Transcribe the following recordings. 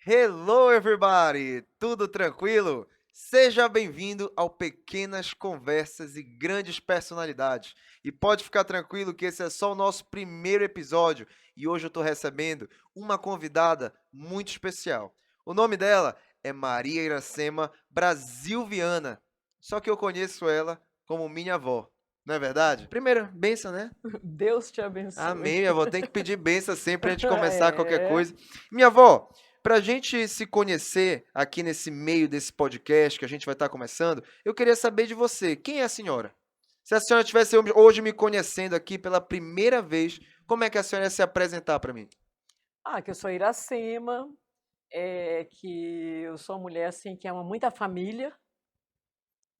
Hello, everybody! Tudo tranquilo? Seja bem-vindo ao Pequenas Conversas e Grandes Personalidades. E pode ficar tranquilo que esse é só o nosso primeiro episódio e hoje eu estou recebendo uma convidada muito especial. O nome dela é Maria Iracema Brasil Viana, só que eu conheço ela como minha avó, não é verdade? Primeiro, benção, né? Deus te abençoe. Amém, minha avó. Tem que pedir bênção sempre antes de começar qualquer É. coisa. Minha avó, para a gente se conhecer aqui nesse meio desse podcast que a gente vai estar começando, eu queria saber de você. Quem é a senhora? Se a senhora estivesse hoje me conhecendo aqui pela primeira vez, como é que a senhora ia se apresentar para mim? Que eu sou Iracema, que eu sou uma mulher assim que ama muito a família,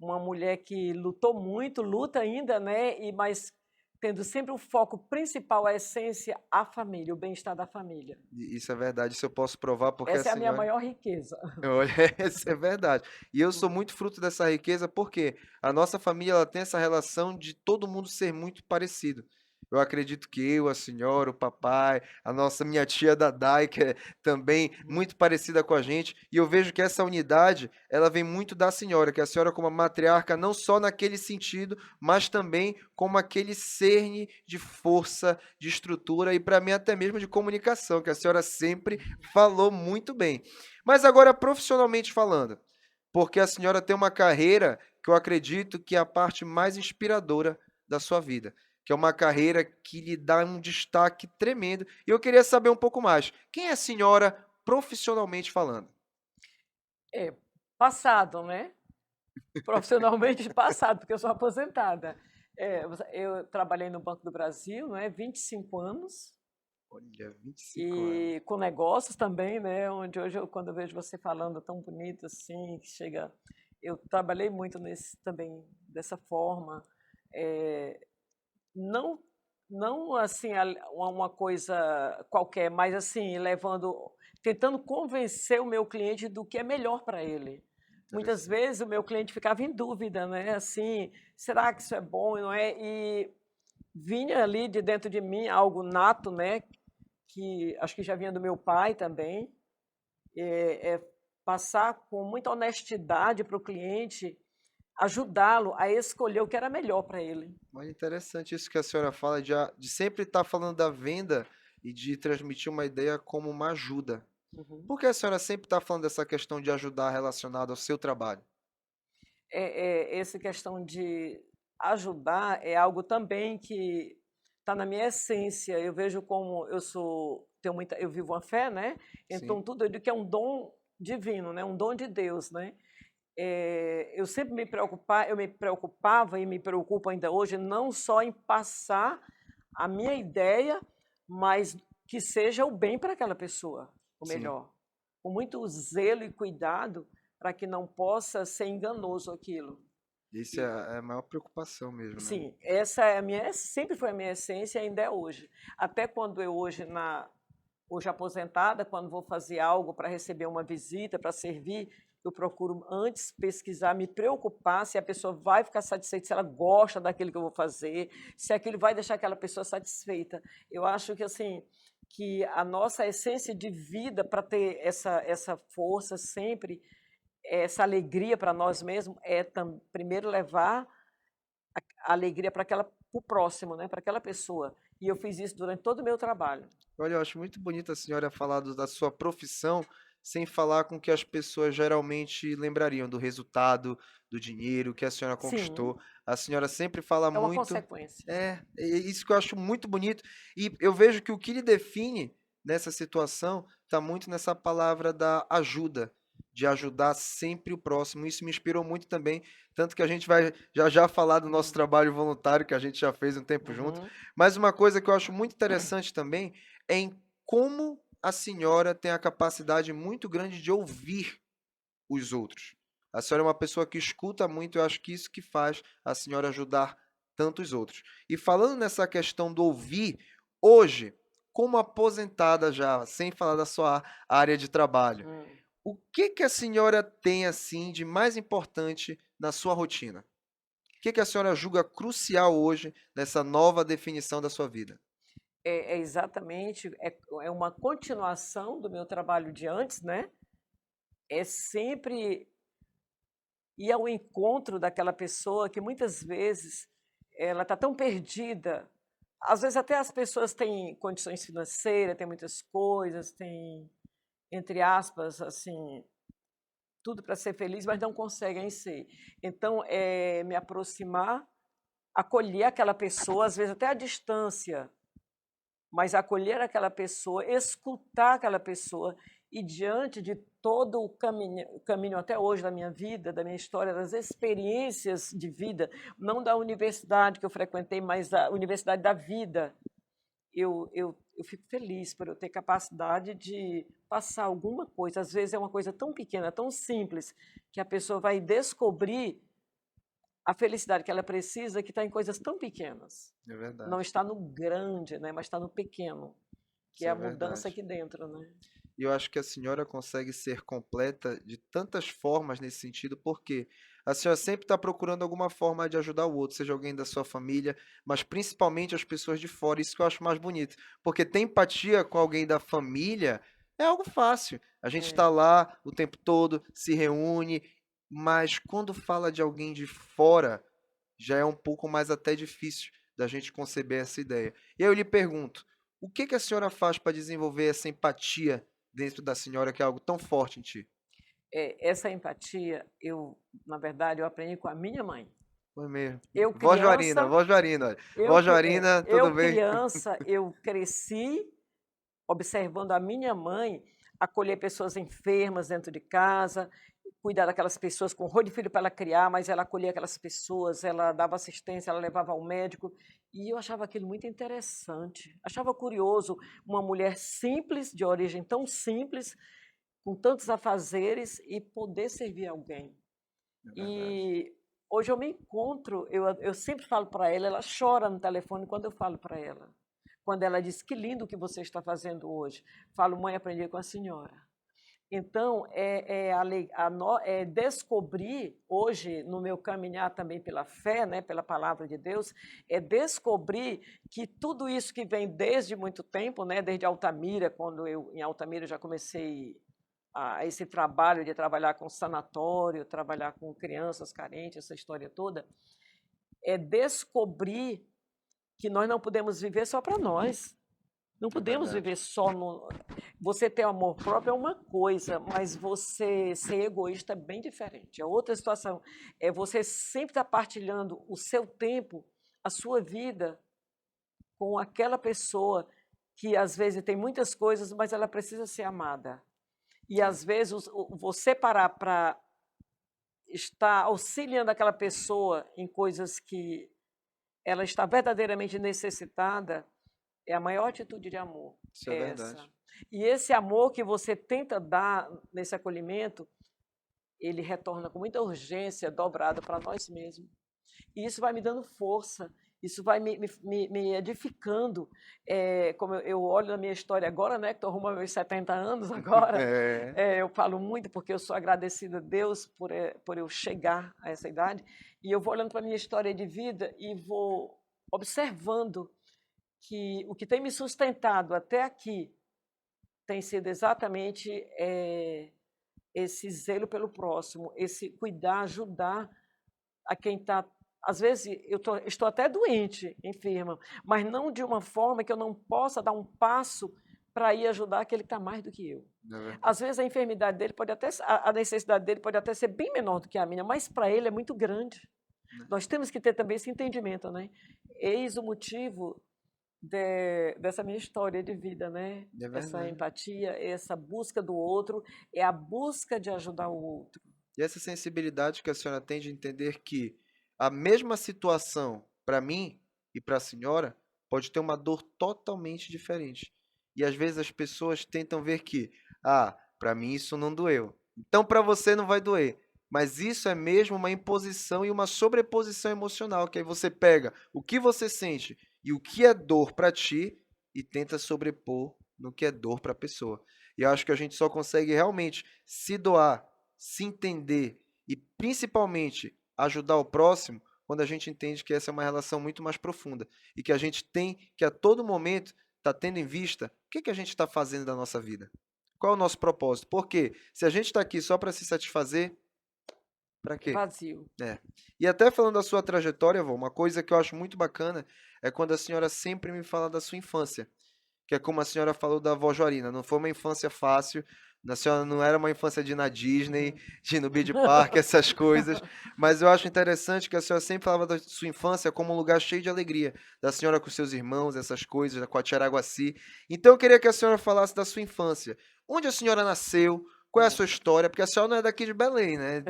uma mulher que lutou muito, luta ainda, né? Mas tendo sempre o foco principal, a essência, a família, o bem-estar da família. Isso é verdade, isso eu posso provar porque a Essa é a minha senhora. maior riqueza. Olha, isso é verdade. E eu sou muito fruto dessa riqueza porque a nossa família ela tem essa relação de todo mundo ser muito parecido. Eu acredito que eu, a senhora, o papai, minha tia Dadai, que é também Uhum. muito parecida com a gente, e eu vejo que essa unidade, ela vem muito da senhora, que a senhora como a matriarca, não só naquele sentido, mas também como aquele cerne de força, de estrutura e para mim até mesmo de comunicação, que a senhora sempre falou muito bem. Mas agora, profissionalmente falando, porque a senhora tem uma carreira que eu acredito que é a parte mais inspiradora da sua vida, que é uma carreira que lhe dá um destaque tremendo. E eu queria saber um pouco mais. Quem é a senhora profissionalmente falando? É, passado, né? Profissionalmente passado, porque eu sou aposentada. Eu trabalhei no Banco do Brasil, né? 25 anos. Olha, 25 anos. E com negócios também, né, onde hoje quando eu vejo você falando tão bonito assim, que chega eu trabalhei muito nesse também dessa forma, eh, não não assim uma coisa qualquer, mas assim tentando convencer o meu cliente do que é melhor para ele. Muitas Interessante. vezes o meu cliente ficava em dúvida, né, assim: "Será que isso é bom?", não é? E vinha ali de dentro de mim algo nato, né, que acho que já vinha do meu pai também, é passar com muita honestidade para o cliente, ajudá-lo a escolher o que era melhor para ele. Olha, interessante isso que a senhora fala de sempre estar falando da venda e de transmitir uma ideia como uma ajuda. Uhum. Por que a senhora sempre está falando dessa questão de ajudar relacionada ao seu trabalho? Essa questão de ajudar é algo também que está na minha essência. Eu vejo como eu vivo uma fé, né? Então Sim, tudo eu digo que é um dom divino, né? Um dom de Deus, né? Eu me preocupava e me preocupo ainda hoje não só em passar a minha ideia, mas que seja o bem para aquela pessoa, o sim. melhor. Com muito zelo e cuidado para que não possa ser enganoso aquilo. Isso é E, é a maior preocupação mesmo, né. sim, essa é a minha, sempre foi a minha essência e ainda é hoje. Até quando eu hoje aposentada, quando vou fazer algo para receber uma visita, para servir, eu procuro antes pesquisar, me preocupar se a pessoa vai ficar satisfeita, se ela gosta daquilo que eu vou fazer, se aquilo vai deixar aquela pessoa satisfeita. Eu acho que assim, que a nossa essência de vida para ter essa força sempre, essa alegria para nós mesmos, primeiro levar a alegria para o próximo, né, para aquela pessoa. E eu fiz isso durante todo o meu trabalho. Olha, eu acho muito bonito a senhora falar da sua profissão, sem falar com que as pessoas geralmente lembrariam do resultado, do dinheiro que a senhora Sim, conquistou. A senhora sempre fala é uma muito consequência. é isso que eu acho muito bonito, e eu vejo que o que lhe define nessa situação está muito nessa palavra da ajuda, de ajudar sempre o próximo. Isso me inspirou muito também, tanto que a gente vai já já falar do nosso Hum, trabalho voluntário que a gente já fez um tempo junto. uhum. Mas uma coisa que eu acho muito interessante também é em como a senhora tem a capacidade muito grande de ouvir os outros. A senhora é uma pessoa que escuta muito, eu acho que isso que faz a senhora ajudar tantos outros. E falando nessa questão do ouvir, hoje, como aposentada já, sem falar da sua área de trabalho, Hum. o que que a senhora tem assim de mais importante na sua rotina? O que que a senhora julga crucial hoje nessa nova definição da sua vida? É exatamente, é uma continuação do meu trabalho de antes, né, é sempre ir ao encontro daquela pessoa que muitas vezes ela está tão perdida. Às vezes até as pessoas têm condições financeiras, têm muitas coisas, têm, entre aspas, assim, tudo para ser feliz, mas não conseguem ser. Então, é me aproximar, acolher aquela pessoa, às vezes até à distância, mas acolher aquela pessoa, escutar aquela pessoa e diante de todo o caminho até hoje da minha vida, da minha história, das experiências de vida, não da universidade que eu frequentei, mas da universidade da vida, eu fico feliz por eu ter capacidade de passar alguma coisa. Às vezes é uma coisa tão pequena, tão simples, que a pessoa vai descobrir a felicidade que ela precisa, que está em coisas tão pequenas. É Não verdade. está no grande, né, mas está no pequeno, que Isso é é a mudança verdade. aqui dentro, né. E eu acho que a senhora consegue ser completa de tantas formas nesse sentido, porque a senhora sempre está procurando alguma forma de ajudar o outro, seja alguém da sua família, mas principalmente as pessoas de fora. Isso que eu acho mais bonito. Porque ter empatia com alguém da família é algo fácil. A gente está É, lá o tempo todo, se reúne, mas quando fala de alguém de fora, já é um pouco mais até difícil da gente conceber essa ideia. E aí eu lhe pergunto, o que que a senhora faz para desenvolver essa empatia dentro da senhora que é algo tão forte em ti? essa empatia, na verdade, eu aprendi com a minha mãe. Foi mesmo. Eu criança Vó Joarina, olha. Vó Joarina, eu tudo bem? criança, eu cresci observando a minha mãe acolher pessoas enfermas dentro de casa, cuidar daquelas pessoas com horror de filho para ela criar, mas ela acolhia aquelas pessoas, ela dava assistência, ela levava ao médico, e eu achava aquilo muito interessante. Achava curioso uma mulher simples, de origem tão simples, com tantos afazeres e poder servir alguém. É verdade. E hoje eu me encontro, eu sempre falo para ela, ela chora no telefone quando eu falo para ela. Quando ela diz, que lindo o que você está fazendo hoje. Falo, mãe, aprendi com a senhora. Então, é descobrir, hoje, no meu caminhar também pela fé, né, pela palavra de Deus, é descobrir que tudo isso que vem desde muito tempo, né, desde Altamira, quando eu, em Altamira, já comecei a esse trabalho de trabalhar com sanatório, trabalhar com crianças carentes, essa história toda, é descobrir que nós não podemos viver só para nós. Não É podemos verdade. viver só no. Você ter amor próprio é uma coisa, mas você ser egoísta é bem diferente. É outra situação. É você sempre estar partilhando o seu tempo, a sua vida com aquela pessoa que às vezes tem muitas coisas, mas ela precisa ser amada. E É. às vezes você parar para estar auxiliando aquela pessoa em coisas que ela está verdadeiramente necessitada, é a maior atitude de amor, Isso é é essa. verdade. E esse amor que você tenta dar nesse acolhimento, ele retorna com muita urgência, dobrado para nós mesmos. E isso vai me dando força, isso vai me edificando. Como eu olho na minha história agora, né, que estou rumo aos meus 70 anos agora, É, eu falo muito porque eu sou agradecida a Deus por eu chegar a essa idade, e eu vou olhando para a minha história de vida e vou observando que o que tem me sustentado até aqui tem sido exatamente esse zelo pelo próximo, esse cuidar, ajudar a quem está. Às vezes estou até doente, enferma, mas não de uma forma que eu não possa dar um passo para ir ajudar aquele que está mais do que eu. é Às verdade. vezes a enfermidade dele pode até, a necessidade dele pode até ser bem menor do que a minha, mas para ele é muito grande. Né? Nós temos que ter também esse entendimento, né? Eis o motivo dessa minha história de vida, né? É Essa verdade. empatia, essa busca do outro, é a busca de ajudar o outro. E essa sensibilidade que a senhora tem de entender que a mesma situação para mim e para a senhora pode ter uma dor totalmente diferente. E às vezes as pessoas tentam ver que, para mim isso não doeu. Então para você não vai doer. Mas isso é mesmo uma imposição e uma sobreposição emocional, que aí você pega o que você sente e o que é dor para ti e tenta sobrepor no que é dor para a pessoa. E eu acho que a gente só consegue realmente se doar, se entender e principalmente ajudar o próximo quando a gente entende que essa é uma relação muito mais profunda e que a gente tem que a todo momento está tendo em vista, o que a gente está fazendo da nossa vida? Qual é o nosso propósito? Porque se a gente está aqui só para se satisfazer, para quê? Vazio. É. E até falando da sua trajetória, vô, uma coisa que eu acho muito bacana é quando a senhora sempre me fala da sua infância, que é como a senhora falou da avó Jorina, não foi uma infância fácil, a senhora não era uma infância de ir na Disney, de ir no Beach Park, essas coisas, mas eu acho interessante que a senhora sempre falava da sua infância como um lugar cheio de alegria, da senhora com seus irmãos, essas coisas, com a tia Araguaci. Então eu queria que a senhora falasse da sua infância. Onde a senhora nasceu? Qual é a sua história? Porque a senhora não é daqui de Belém, né?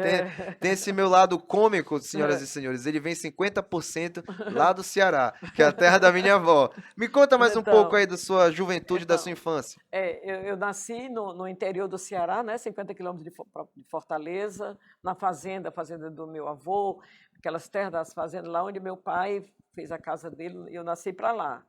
Tem esse meu lado cômico, senhoras e senhores. Ele vem 50% lá do Ceará, que é a terra da minha avó. Me conta mais um pouco aí Então, da sua juventude, da sua então, infância. eu nasci no interior do Ceará, né, 50 quilômetros de Fortaleza, na fazenda, a fazenda do meu avô, aquelas terras das fazendas, lá onde meu pai fez a casa dele, eu nasci para lá.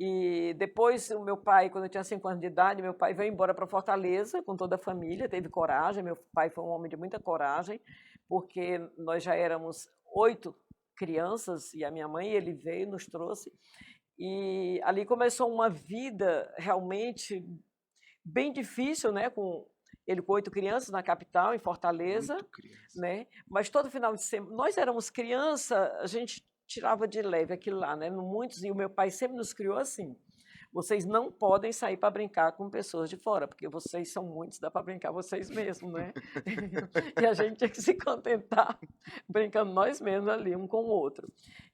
E depois, o meu pai, quando eu tinha 5 anos de idade, meu pai veio embora para Fortaleza com toda a família, teve coragem, meu pai foi um homem de muita coragem, porque nós já éramos 8 crianças, e a minha mãe, ele veio, nos trouxe, e ali começou uma vida realmente bem difícil, né, com ele com 8 crianças na capital, em Fortaleza, Muito criança. né, mas todo final de semana nós éramos criança, a gente tirava de leve aquilo lá, né, muitos e o meu pai sempre nos criou assim: "Vocês não podem sair para brincar com pessoas de fora, porque vocês são muitos, dá para brincar vocês mesmos, né". E a gente tinha que se contentar brincando nós mesmos ali, um com o outro.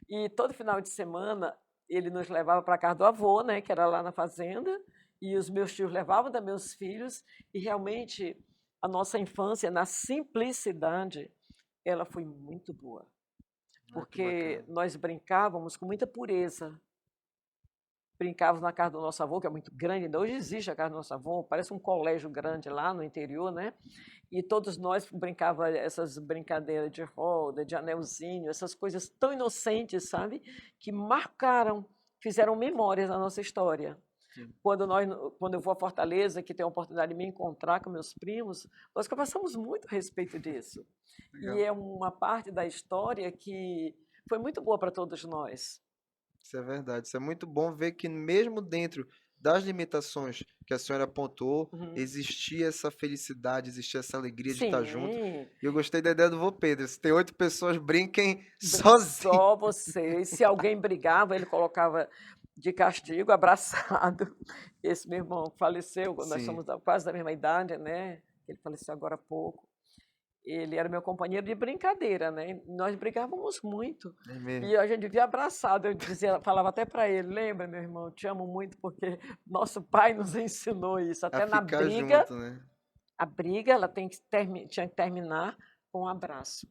E todo final de semana ele nos levava para casa do avô, né, que era lá na fazenda, e os meus tios levavam também os filhos, e realmente a nossa infância, na simplicidade, ela foi muito boa, Ah, que porque bacana. nós brincávamos com muita pureza. Brincávamos na casa do nosso avô, que é muito grande, ainda hoje existe a casa do nosso avô, parece um colégio grande lá no interior, né? E todos nós brincava essas brincadeiras de roda, de anelzinho, essas coisas tão inocentes, sabe? Que marcaram, fizeram memórias na nossa história. Sim, Quando eu vou a Fortaleza, que tenho a oportunidade de me encontrar com meus primos, nós conversamos muito a respeito disso. E legal. é uma parte da história que foi muito boa para todos nós. Isso é verdade. Isso é muito bom ver que mesmo dentro das limitações que a senhora apontou, Uhum. existia essa felicidade, existia essa alegria de estar junto. Sim, E eu gostei da ideia do vô Pedro. Se tem 8 pessoas, brinquem sozinhos. só você. Se alguém brigava, ele colocava de castigo, abraçado. Esse meu irmão faleceu, nós Sim, somos quase da mesma idade, né? Ele faleceu agora há pouco. Ele era meu companheiro de brincadeira, né? Nós brigávamos muito. é mesmo. E a gente vivia abraçado. Eu dizia, falava até para ele: lembra, meu irmão, eu te amo muito porque nosso pai nos ensinou isso. A Até na ficar briga, junto, né? a briga ela tinha que terminar com um abraço.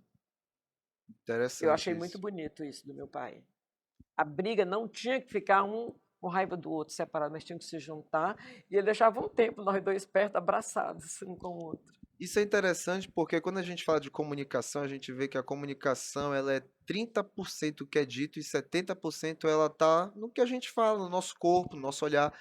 Eu Interessante achei muito isso. bonito isso do meu pai. A briga não tinha que ficar um com raiva do outro, separado, nós tínhamos que se juntar, e ele deixava um tempo nós dois perto, abraçados, um com o outro. Isso é interessante porque quando a gente fala de comunicação, a gente vê que a comunicação ela é 30% o que é dito e 70% ela tá no que a gente fala, no nosso corpo, no nosso olhar.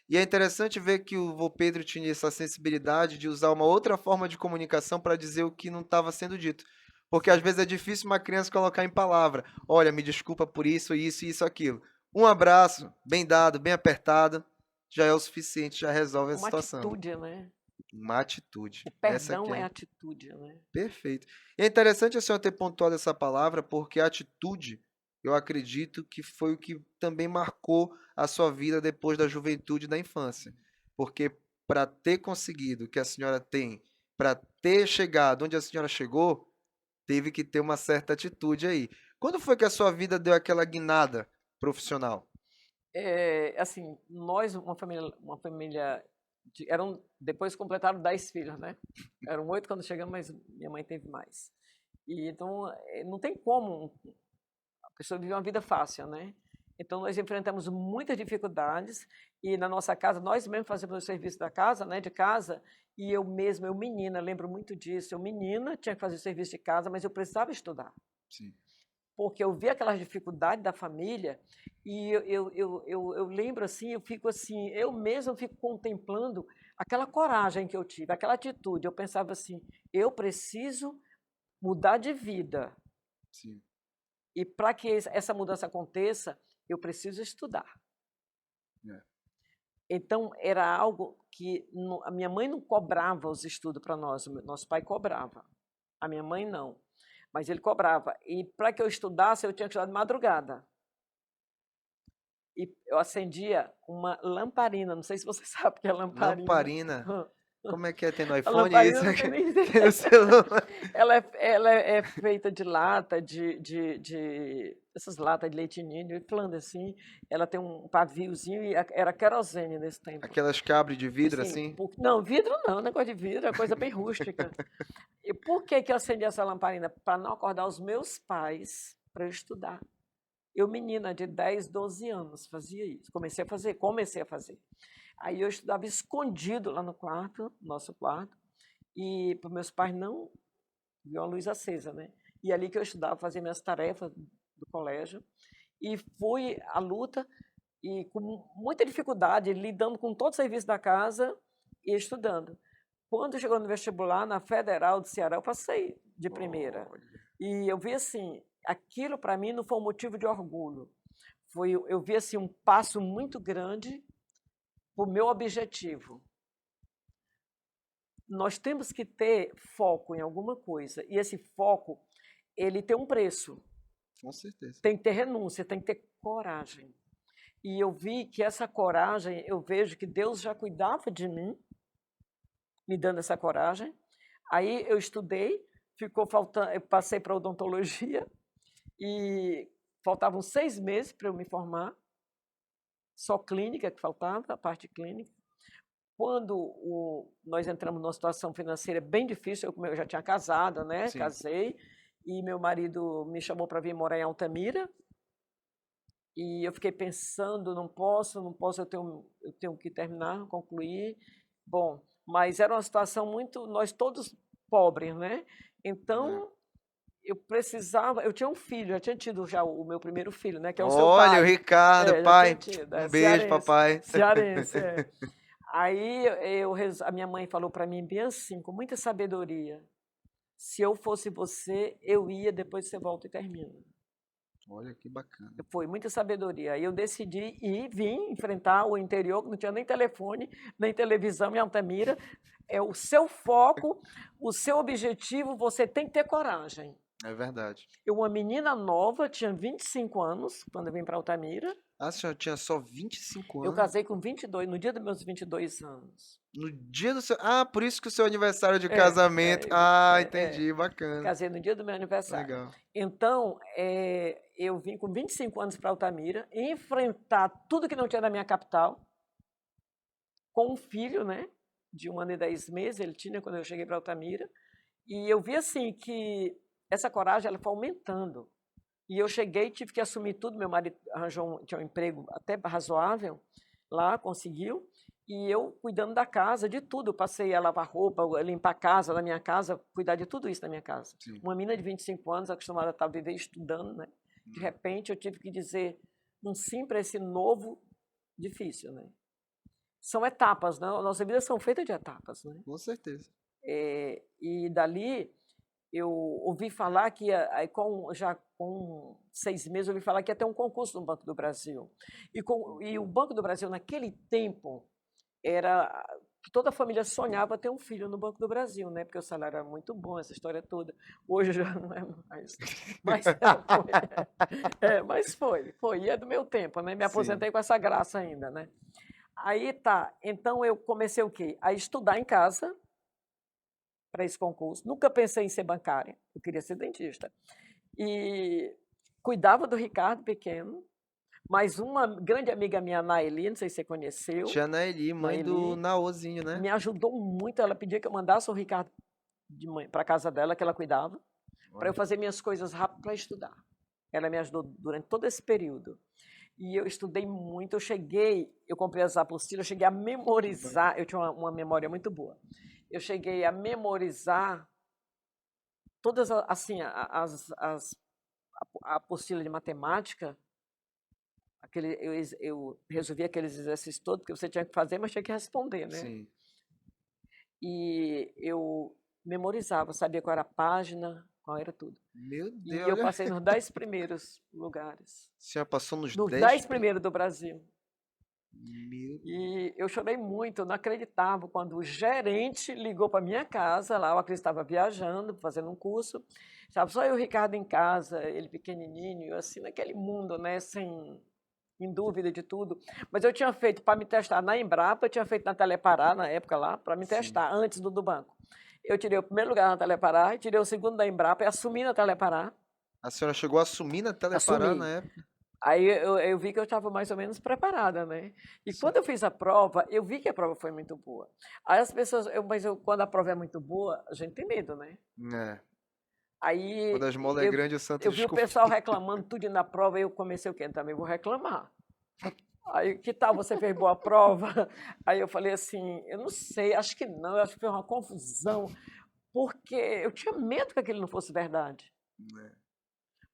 E é interessante ver que o vô Pedro tinha essa sensibilidade de usar uma outra forma de comunicação para dizer o que não estava sendo dito. Porque às Sim. vezes é difícil uma criança colocar em palavra: olha, me desculpa por isso, isso, isso, aquilo. Um abraço, bem dado, bem apertado, já é o suficiente, já resolve a Uma situação. atitude, né? Uma atitude. O Essa que perdão é é atitude, né? perfeito. E é interessante a senhora ter pontuado essa palavra, porque a atitude, eu acredito que foi o que também marcou a sua vida depois da juventude e da infância. Porque para ter conseguido o que a senhora tem, para ter chegado onde a senhora chegou, teve que ter uma certa atitude aí. Quando foi que a sua vida deu aquela guinada profissional? Assim, nós, uma família eram, depois completaram 10 filhos, né? Eram 8 quando chegamos, mas minha mãe teve mais. E então, não tem como a pessoa viver uma vida fácil, né? Então, nós enfrentamos muitas dificuldades e na nossa casa, nós mesmos fazemos o serviço da casa, né, de casa, e eu mesma, eu menina, lembro muito disso, eu menina, tinha que fazer o serviço de casa, mas eu precisava estudar, Sim, porque eu vi aquelas dificuldades da família e eu lembro assim, eu fico assim, eu mesma fico contemplando aquela coragem que eu tive, aquela atitude, eu pensava assim, eu preciso mudar de vida, sim. e para que essa mudança aconteça, eu preciso estudar. É. Então, era algo que a minha mãe não cobrava os estudos para nós, o nosso pai cobrava. A minha mãe não, mas ele cobrava. E para que eu estudasse, eu tinha que estudar de madrugada. E eu acendia uma lamparina, não sei se você sabe o que é lamparina. Lamparina. Como é que é? Tem no A iPhone lamparina isso? não tem nem Tem no celular? ela é feita de lata, essas latas de leite ninho, falando assim, ela tem um paviozinho e era querosene nesse tempo. Aquelas que abrem de vidro Assim, assim? não, vidro não, negócio de vidro, é coisa bem rústica. E por que que eu acendi essa lamparina? Para não acordar os meus pais para eu estudar. Eu, menina de 10, 12 anos, fazia isso. Comecei a fazer. Aí eu estudava escondido lá no quarto, nosso quarto, e para meus pais não viam a luz acesa, né? E ali que eu estudava, fazia minhas tarefas do colégio, e fui à luta, e com muita dificuldade, lidando com todo o serviço da casa e estudando. Quando chegou no vestibular, na Federal do Ceará, eu passei de primeira. Olha. E eu vi assim, aquilo para mim não foi um motivo de orgulho. Eu vi assim um passo muito grande para o meu objetivo. Nós temos que ter foco em alguma coisa. E esse foco, ele tem um preço. Com certeza. Tem que ter renúncia, tem que ter coragem. E eu vi que essa coragem, eu vejo que Deus já cuidava de mim, me dando essa coragem. Aí eu estudei, ficou faltando, eu passei para odontologia e faltavam 6 meses para eu me formar. Só clínica que faltava, a parte clínica. Quando nós entramos numa situação financeira bem difícil, eu já tinha casado, né? Sim. Casei, e meu marido me chamou para vir morar em Altamira. E eu fiquei pensando, não posso, eu tenho que terminar, concluir. Bom, mas era uma situação muito, nós todos pobres, né? Então, eu tinha um filho, já tinha tido já o meu primeiro filho, né? Que é o seu Olha, o pai. Ricardo, Já tinha pai. tido, Um beijo, papai. cearense, é. Aí a minha mãe falou para mim bem assim, com muita sabedoria, se eu fosse você, eu ia, depois você volta e termina. Olha que bacana. Foi muita sabedoria. Aí eu decidi ir, vim enfrentar o interior, que não tinha nem telefone, nem televisão em Altamira. É o seu foco, o seu objetivo, você tem que ter coragem. É verdade. Eu, uma menina nova, tinha 25 anos, quando eu vim para Altamira. A senhora tinha só 25 Eu anos? casei com 22, no dia dos meus 22 anos. No dia do seu... Ah, por isso que o seu aniversário de casamento... entendi, bacana. Casei no dia do meu aniversário. Legal. Então, eu vim com 25 anos para Altamira, enfrentar tudo que não tinha na minha capital, com um filho, né, de 1 ano e 10 meses, ele tinha quando eu cheguei para Altamira, e eu vi assim que essa coragem ela foi aumentando. E eu cheguei, tive que assumir tudo, meu marido tinha um emprego até razoável lá, conseguiu, e eu cuidando da casa, de tudo, eu passei a lavar roupa, limpar a casa, na minha casa, cuidar de tudo isso na minha casa. Sim. Uma menina de 25 anos, acostumada a estar viver estudando, né? De repente eu tive que dizer um sim para esse novo difícil, né? São etapas, né? Nossas vidas são feitas de etapas, né? Com certeza. E dali eu ouvi falar que já com 6 meses eu ouvi falar que ia ter um concurso no Banco do Brasil. E o Banco do Brasil naquele tempo era que toda a família sonhava ter um filho no Banco do Brasil, né? Porque o salário era muito bom, essa história toda. Hoje já não é mais. Mas foi. E é do meu tempo, né? Me aposentei com essa graça ainda, né? Aí tá. Então eu comecei o quê? A estudar em casa para esse concurso. Nunca pensei em ser bancária. Eu queria ser dentista. E cuidava do Ricardo pequeno. Mas uma grande amiga minha, Naeli, não sei se você conheceu. Tia Naeli, mãe do Naozinho, né? Me ajudou muito. Ela pedia que eu mandasse o Ricardo para a casa dela, que ela cuidava, para eu fazer minhas coisas rápido para estudar. Ela me ajudou durante todo esse período. E eu estudei muito. Eu comprei as apostilas, eu cheguei a memorizar. Eu tinha uma memória muito boa. Eu cheguei a memorizar todas assim, a apostila de matemática. Eu resolvi aqueles exercícios todos, porque você tinha que fazer, mas tinha que responder, né? Sim. E eu memorizava, sabia qual era a página, qual era tudo. Meu Deus. E eu passei nos 10 primeiros lugares. A senhora passou nos 10 10 primeiros do Brasil. Meu... E eu chorei muito, eu não acreditava quando o gerente ligou para minha casa, lá, eu acreditava viajando, fazendo um curso, estava só eu e o Ricardo em casa, ele pequenininho, eu assim, naquele mundo, né, sem, em dúvida de tudo. Mas eu tinha feito para me testar na Embrapa, eu tinha feito na Telepará, na época lá, para me Sim. testar, antes do banco. Eu tirei o primeiro lugar na Telepará, tirei o segundo da Embrapa e assumi na Telepará, A senhora chegou a assumir na Telepará na assumi. época? Aí eu vi que eu estava mais ou menos preparada, né? E Sim. quando eu fiz a prova, eu vi que a prova foi muito boa. Aí as pessoas, quando a prova é muito boa, a gente tem medo, né? É. Aí Quando a esmola é eu, grande, o santo eu vi o pessoal desconfia. reclamando tudo na prova, e eu comecei o quê? Também vou reclamar. Aí, que tal você fez boa prova? Aí eu falei assim, eu não sei, acho que não, eu acho que foi uma confusão, porque eu tinha medo que aquilo não fosse verdade. É.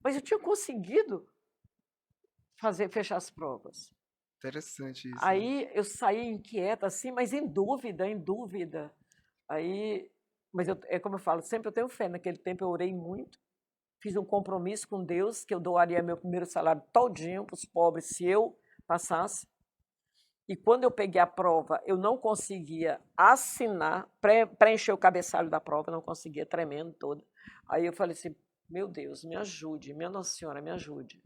Mas eu tinha conseguido fechar as provas. Interessante isso, né? Aí eu saí inquieta, assim, mas em dúvida, em dúvida. Aí, mas é como eu falo, sempre eu tenho fé. Naquele tempo eu orei muito, fiz um compromisso com Deus que eu doaria meu primeiro salário todinho para os pobres se eu passasse. E quando eu peguei a prova, eu não conseguia assinar, preencher o cabeçalho da prova, não conseguia, tremendo todo. Aí eu falei assim, meu Deus, me ajude, minha Nossa Senhora, me ajude.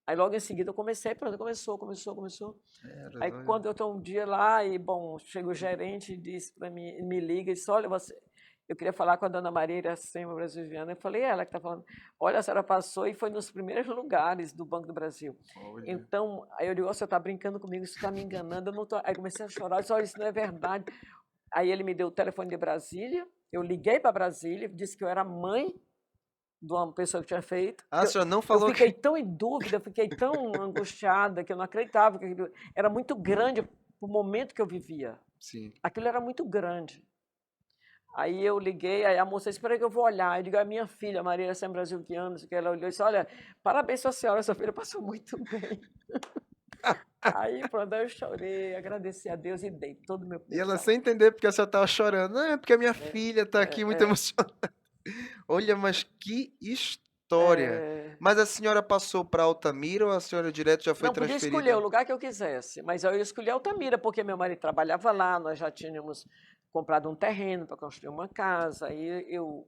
Aí logo em seguida eu comecei, pronto, começou. Era, Aí olha. quando eu estou um dia lá e, bom, chega o gerente e diz para mim, me liga e diz, olha, eu queria falar com a dona Maria Iracema Brasiliana. Eu falei, ela que está falando. Olha, a senhora passou e foi nos primeiros lugares do Banco do Brasil. Olha. Então, aí eu digo, você está brincando comigo, você está me enganando. Eu não tô... Aí comecei a chorar, eu disse, olha, isso não é verdade. Aí ele me deu o telefone de Brasília, eu liguei para Brasília, disse que eu era mãe de uma pessoa que tinha feito. Ah, a senhora não Eu falou fiquei que... tão em dúvida, eu fiquei tão angustiada que eu não acreditava que aquilo era muito grande para o momento que eu vivia. Sim. Aquilo era muito grande. Aí eu liguei, aí a moça disse, espera aí que eu vou olhar. Eu digo, a minha filha, Maria Sem Brasil que anos, que ela olhou e disse, olha, parabéns à senhora, sua filha passou muito bem. Aí pronto, aí eu chorei, agradeci a Deus e dei todo o meu E primeiro ela salário. sem entender porque a senhora tava chorando. Não, é porque a minha filha tá aqui muito É, emocionada. Olha, mas que história. é, Mas a senhora passou para Altamira ou a senhora direto já foi não podia escolher o transferida? lugar que eu quisesse, mas eu escolhi Altamira, porque meu marido trabalhava lá, nós já tínhamos comprado um terreno para construir uma casa, aí eu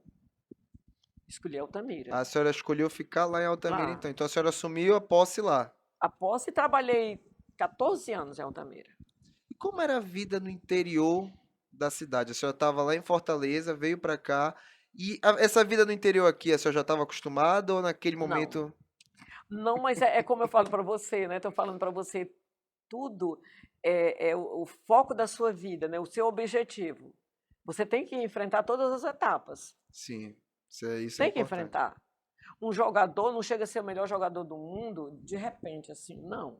escolhi Altamira. A senhora escolheu ficar lá em Altamira, Lá, então. Então a senhora assumiu a posse lá. a posse, trabalhei 14 anos em Altamira. E como era a vida no interior da cidade? A senhora estava lá em Fortaleza, veio para cá. E essa vida no interior aqui, a senhora já estava acostumada ou naquele Não, momento... não, mas é como eu falo para você, né? Estou falando para você, tudo é o foco da sua vida, né? O seu objetivo. Você tem que enfrentar todas as etapas. Sim, isso é Tem que importante. enfrentar. Um jogador não chega a ser o melhor jogador do mundo de repente, assim, não.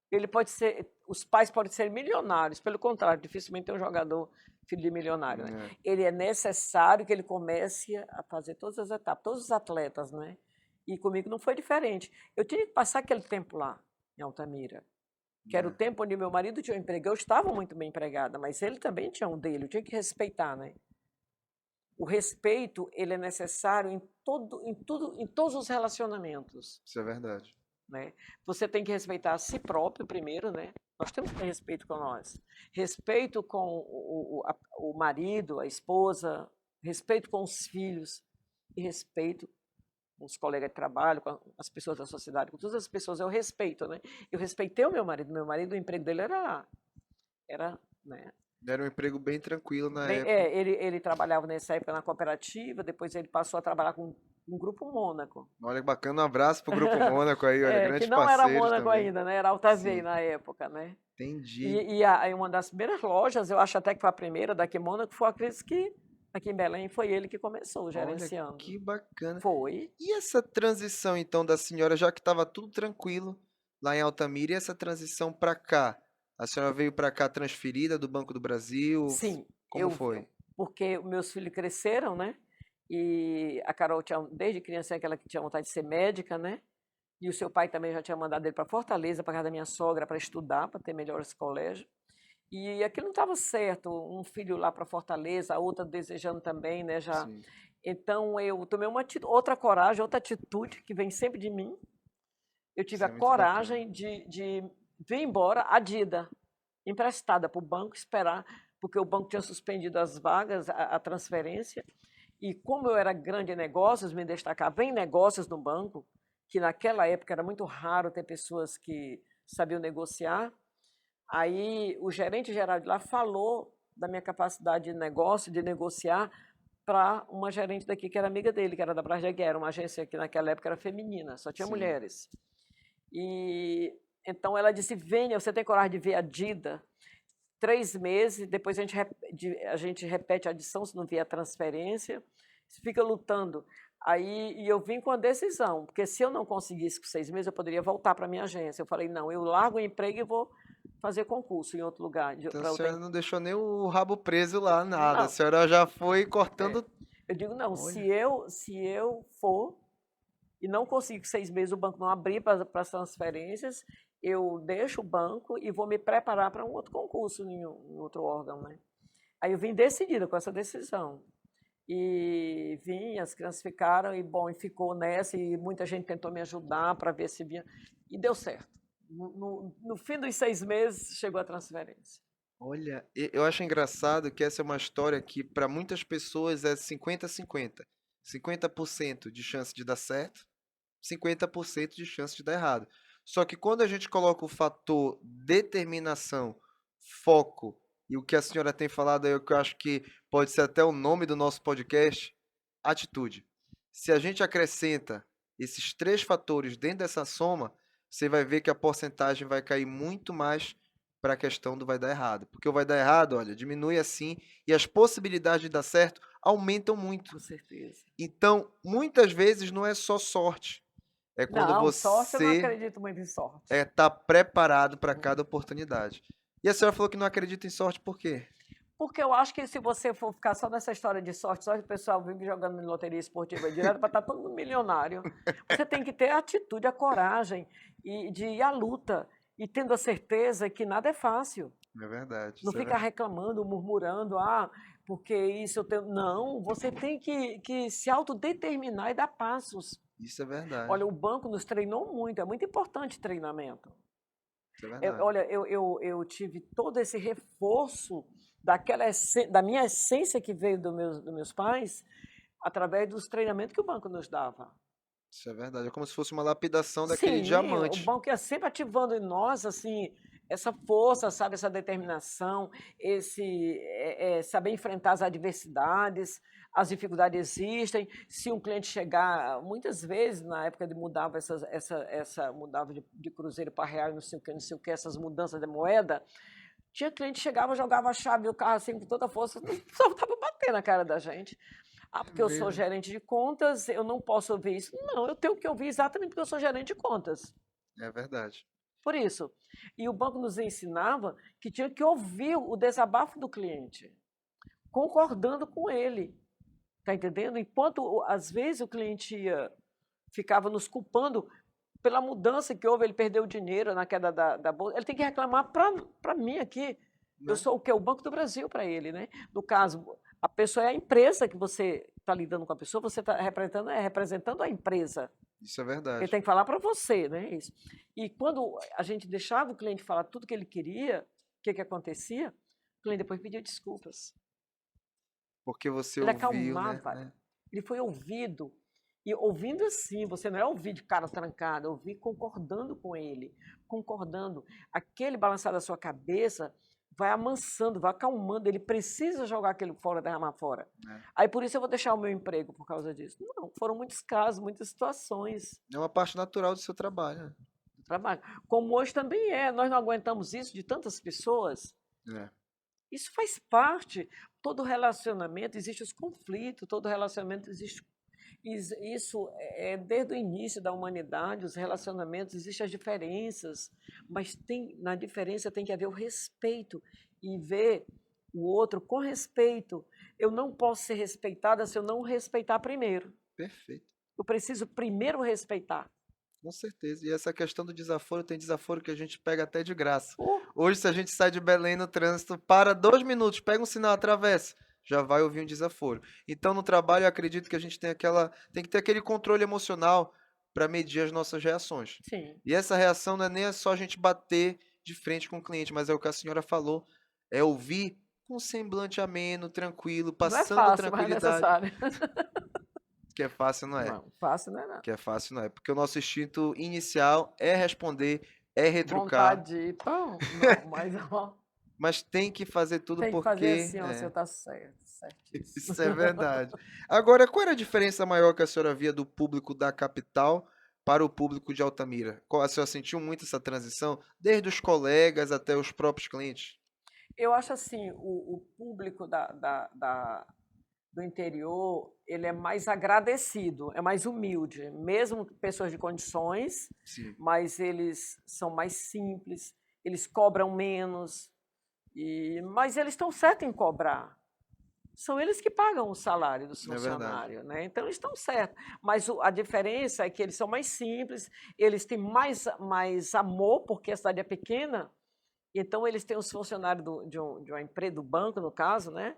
Ele pode ser, os pais podem ser milionários, pelo contrário, dificilmente tem um jogador filho de milionário, né? É, Ele é necessário que ele comece a fazer todas as etapas, todos os atletas, né? E comigo não foi diferente. Eu tinha que passar aquele tempo lá, em Altamira, que era o é. tempo onde meu marido tinha um emprego. Eu estava muito bem empregada, mas ele também tinha um dele, eu tinha que respeitar, né? O respeito, ele é necessário em tudo, em todos os relacionamentos, Isso é verdade. né? Você tem que respeitar a si próprio primeiro, né? Nós temos que ter respeito com nós. Respeito com o marido, a esposa, respeito com os filhos e respeito com os colegas de trabalho, com as pessoas da sociedade, com todas as pessoas, eu respeito, né? Eu respeitei o meu marido, o emprego dele era lá, era, né? Era um emprego bem tranquilo na época. Ele trabalhava nessa época na cooperativa, depois ele passou a trabalhar com um grupo Mônaco. Olha que bacana, um abraço pro Grupo Mônaco aí, olha, Que grandes não era parceiros Mônaco também. ainda, né? Era Altavei Sim, na época, né? entendi. E uma das primeiras lojas, eu acho até que foi a primeira daqui em Mônaco, foi a Cris que, aqui em Belém, foi ele que começou Olha gerenciando. que bacana. Foi. E essa transição então da senhora, já que estava tudo tranquilo lá em Altamira, e essa transição para cá? A senhora veio para cá transferida do Banco do Brasil? Sim, Como foi? porque meus filhos cresceram, né? E a Carol tinha, desde criança, aquela que tinha vontade de ser médica, né? E o seu pai também já tinha mandado ele para Fortaleza, para casa da minha sogra, para estudar, para ter melhores colégios. E aquilo não estava certo, um filho lá para Fortaleza, a outra desejando também, né? Já. Sim, Então eu tomei outra coragem, outra atitude que vem sempre de mim. Eu tive isso a é muito bacana. coragem de vim embora, a Dida, emprestada para o banco, esperar, porque o banco tinha suspendido as vagas, a transferência, e como eu era grande em negócios, me destacava em negócios no banco, que naquela época era muito raro ter pessoas que sabiam negociar, aí o gerente geral de lá falou da minha capacidade de negócio, de negociar, para uma gerente daqui que era amiga dele, que era da Brageguer, uma agência que naquela época era feminina, só tinha Sim. mulheres. E então ela disse: Venha, você tem coragem de ver a Dida? 3 meses, depois a gente repete a adição se não vier a transferência, fica lutando. Aí e eu vim com a decisão, porque se eu não conseguisse com 6 meses, eu poderia voltar para a minha agência. Eu falei: não, eu largo o emprego e vou fazer concurso em outro lugar. Então a Para outra... senhora não deixou nem o rabo preso lá, nada. A Não, senhora já foi é. cortando. Eu digo: não, Olha, se eu for e não consigo 6 meses, o banco não abrir para as transferências, eu deixo o banco e vou me preparar para um outro concurso em outro órgão, né? Aí eu vim decidida com essa decisão. E vim, as crianças ficaram, e bom, e ficou nessa, e muita gente tentou me ajudar para ver se vinha, e deu certo. No fim dos 6 meses, chegou a transferência. olha, eu acho engraçado que essa é uma história que para muitas pessoas é 50-50. 50% de chance de dar certo, 50% de chance de dar errado. Só que quando a gente coloca o fator determinação, foco e o que a senhora tem falado aí, o que eu acho que pode ser até o nome do nosso podcast, atitude. Se a gente acrescenta esses três fatores dentro dessa soma, você vai ver que a porcentagem vai cair muito mais para a questão do vai dar errado. Porque o vai dar errado, olha, diminui assim e as possibilidades de dar certo aumentam muito. Com certeza. Então, muitas vezes não é só sorte. É quando Não, sorte, eu não você acredito muito em sorte. está preparado para cada oportunidade. E a senhora falou que não acredita em sorte por quê? Porque eu acho que se você for ficar só nessa história de sorte, só que o pessoal vive jogando em loteria esportiva direto para estar todo mundo milionário. Você tem que ter a atitude, a coragem e de ir à luta. E tendo a certeza que nada é fácil. É verdade, Não isso é ficar verdade. reclamando, murmurando, porque isso eu tenho. Não, você tem que se autodeterminar e dar passos. Isso é verdade. Olha, o banco nos treinou muito, é muito importante treinamento. Isso é verdade. Olha, eu tive todo esse reforço da minha essência que veio dos meus pais, através dos treinamentos que o banco nos dava. Isso é verdade. É como se fosse uma lapidação daquele Sim, o diamante. banco ia sempre ativando em nós, assim, essa força, sabe, essa determinação, esse saber enfrentar as adversidades, as dificuldades existem. Se um cliente chegar, muitas vezes, na época de mudava mudava de cruzeiro para real, não sei o que, essas mudanças de moeda, tinha cliente que chegava, jogava a chave do carro assim com toda força, só estava batendo na cara da gente. É Porque eu sou mesmo. gerente de contas, eu não posso ouvir isso. Não, eu tenho que ouvir exatamente porque eu sou gerente de contas. É verdade. Por isso. E o banco nos ensinava que tinha que ouvir o desabafo do cliente, concordando com ele. Está entendendo? Enquanto, às vezes, o cliente ficava nos culpando pela mudança que houve, ele perdeu o dinheiro na queda da bolsa, ele tem que reclamar para mim aqui. Eu Né? sou o quê? O Banco do Brasil para ele, né? No caso, a pessoa é a empresa que você está lidando com a pessoa, você está representando a empresa. Isso é Ele verdade. tem que falar para você, né? Isso. E quando a gente deixava o cliente falar tudo que ele queria, o que acontecia? O cliente depois pedia desculpas. Porque você Ele ouviu, né? acalmava, ele foi ouvido. E ouvindo assim, você não é ouvir de cara trancada, é ouvir concordando com ele, concordando. Aquele balançar da sua cabeça vai amansando, vai acalmando. Ele precisa jogar aquele fora, derramar fora. É. Aí por isso eu vou deixar o meu emprego por causa disso. Não, foram muitos casos, muitas situações. É uma parte natural do seu trabalho. Trabalho. Como hoje também é, nós não aguentamos isso de tantas pessoas. É. Isso faz parte. Todo relacionamento existe os conflitos, todo relacionamento existe. Isso é desde o início da humanidade, os relacionamentos, existem as diferenças, mas na diferença tem que haver o respeito e ver o outro com respeito. Eu não posso ser respeitada se eu não respeitar primeiro. Perfeito. Eu preciso primeiro respeitar. Com certeza. E essa questão do desaforo, tem desaforo que a gente pega até de graça. Uh, Hoje, se a gente sai de Belém no trânsito, para 2 minutos, pega um sinal, atravessa, já vai ouvir um desaforo. Então, no trabalho, eu acredito que a gente tem que ter aquele controle emocional para medir as nossas reações. sim. E essa reação não é nem só a gente bater de frente com o cliente, mas é o que a senhora falou, é ouvir com um semblante ameno, tranquilo, Não é passando fácil, mas é tranquilidade, necessário. que é fácil, não é? Não, fácil não é não. Que é fácil, não é? Porque o nosso instinto inicial é responder, é retrucar, Vontade de ir, pão, não, mas ó, mas tem que fazer tudo tem que fazer porque assim, ó, o senhor tá certo, certíssimo. isso é verdade. Agora, qual era a diferença maior que a senhora via do público da capital para o público de Altamira? A senhora sentiu muito essa transição, desde os colegas até os próprios clientes? Eu acho assim, o público do interior, ele é mais agradecido, é mais humilde, mesmo pessoas de condições, Sim, mas eles são mais simples, eles cobram menos, mas eles estão certos em cobrar. São eles que pagam o salário dos é verdade. funcionários, né? Então eles estão certos. Mas a diferença é que eles são mais simples, eles têm mais amor, porque a cidade é pequena, então eles têm os funcionários de uma empresa, do banco, no caso, né?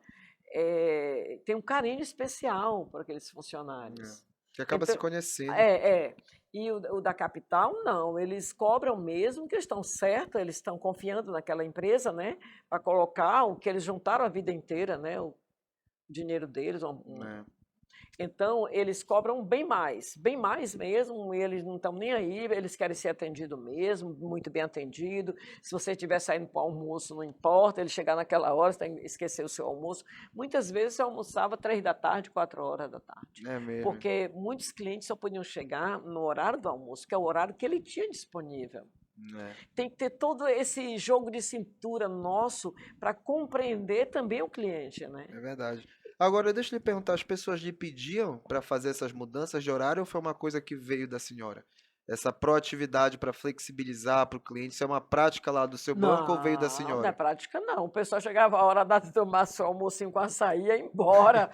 Tem um carinho especial por aqueles É. funcionários. Que acaba se Então, conhecendo. é. E o da capital, não. Eles cobram mesmo, que eles estão certos, eles estão confiando naquela empresa, né? Para colocar o que eles juntaram a vida inteira, né? O dinheiro deles. Né? Então, eles cobram bem mais mesmo, e eles não estão nem aí, eles querem ser atendidos mesmo, muito bem atendido. Se você estiver saindo para o almoço, não importa, ele chegar naquela hora, você tem que esquecer o seu almoço. Muitas vezes eu almoçava 3 da tarde, 4 horas da tarde, É mesmo. porque muitos clientes só podiam chegar no horário do almoço, que é o horário que ele tinha disponível. Né? Tem que ter todo esse jogo de cintura nosso para compreender também o cliente, né? É verdade. Agora, deixa eu lhe perguntar, as pessoas lhe pediam para fazer essas mudanças de horário ou foi uma coisa que veio da senhora? Essa proatividade para flexibilizar para o cliente, isso é uma prática lá do seu banco ou veio da Não, não é senhora? prática não. O pessoal chegava a hora de tomar seu almocinho com açaí e ia embora.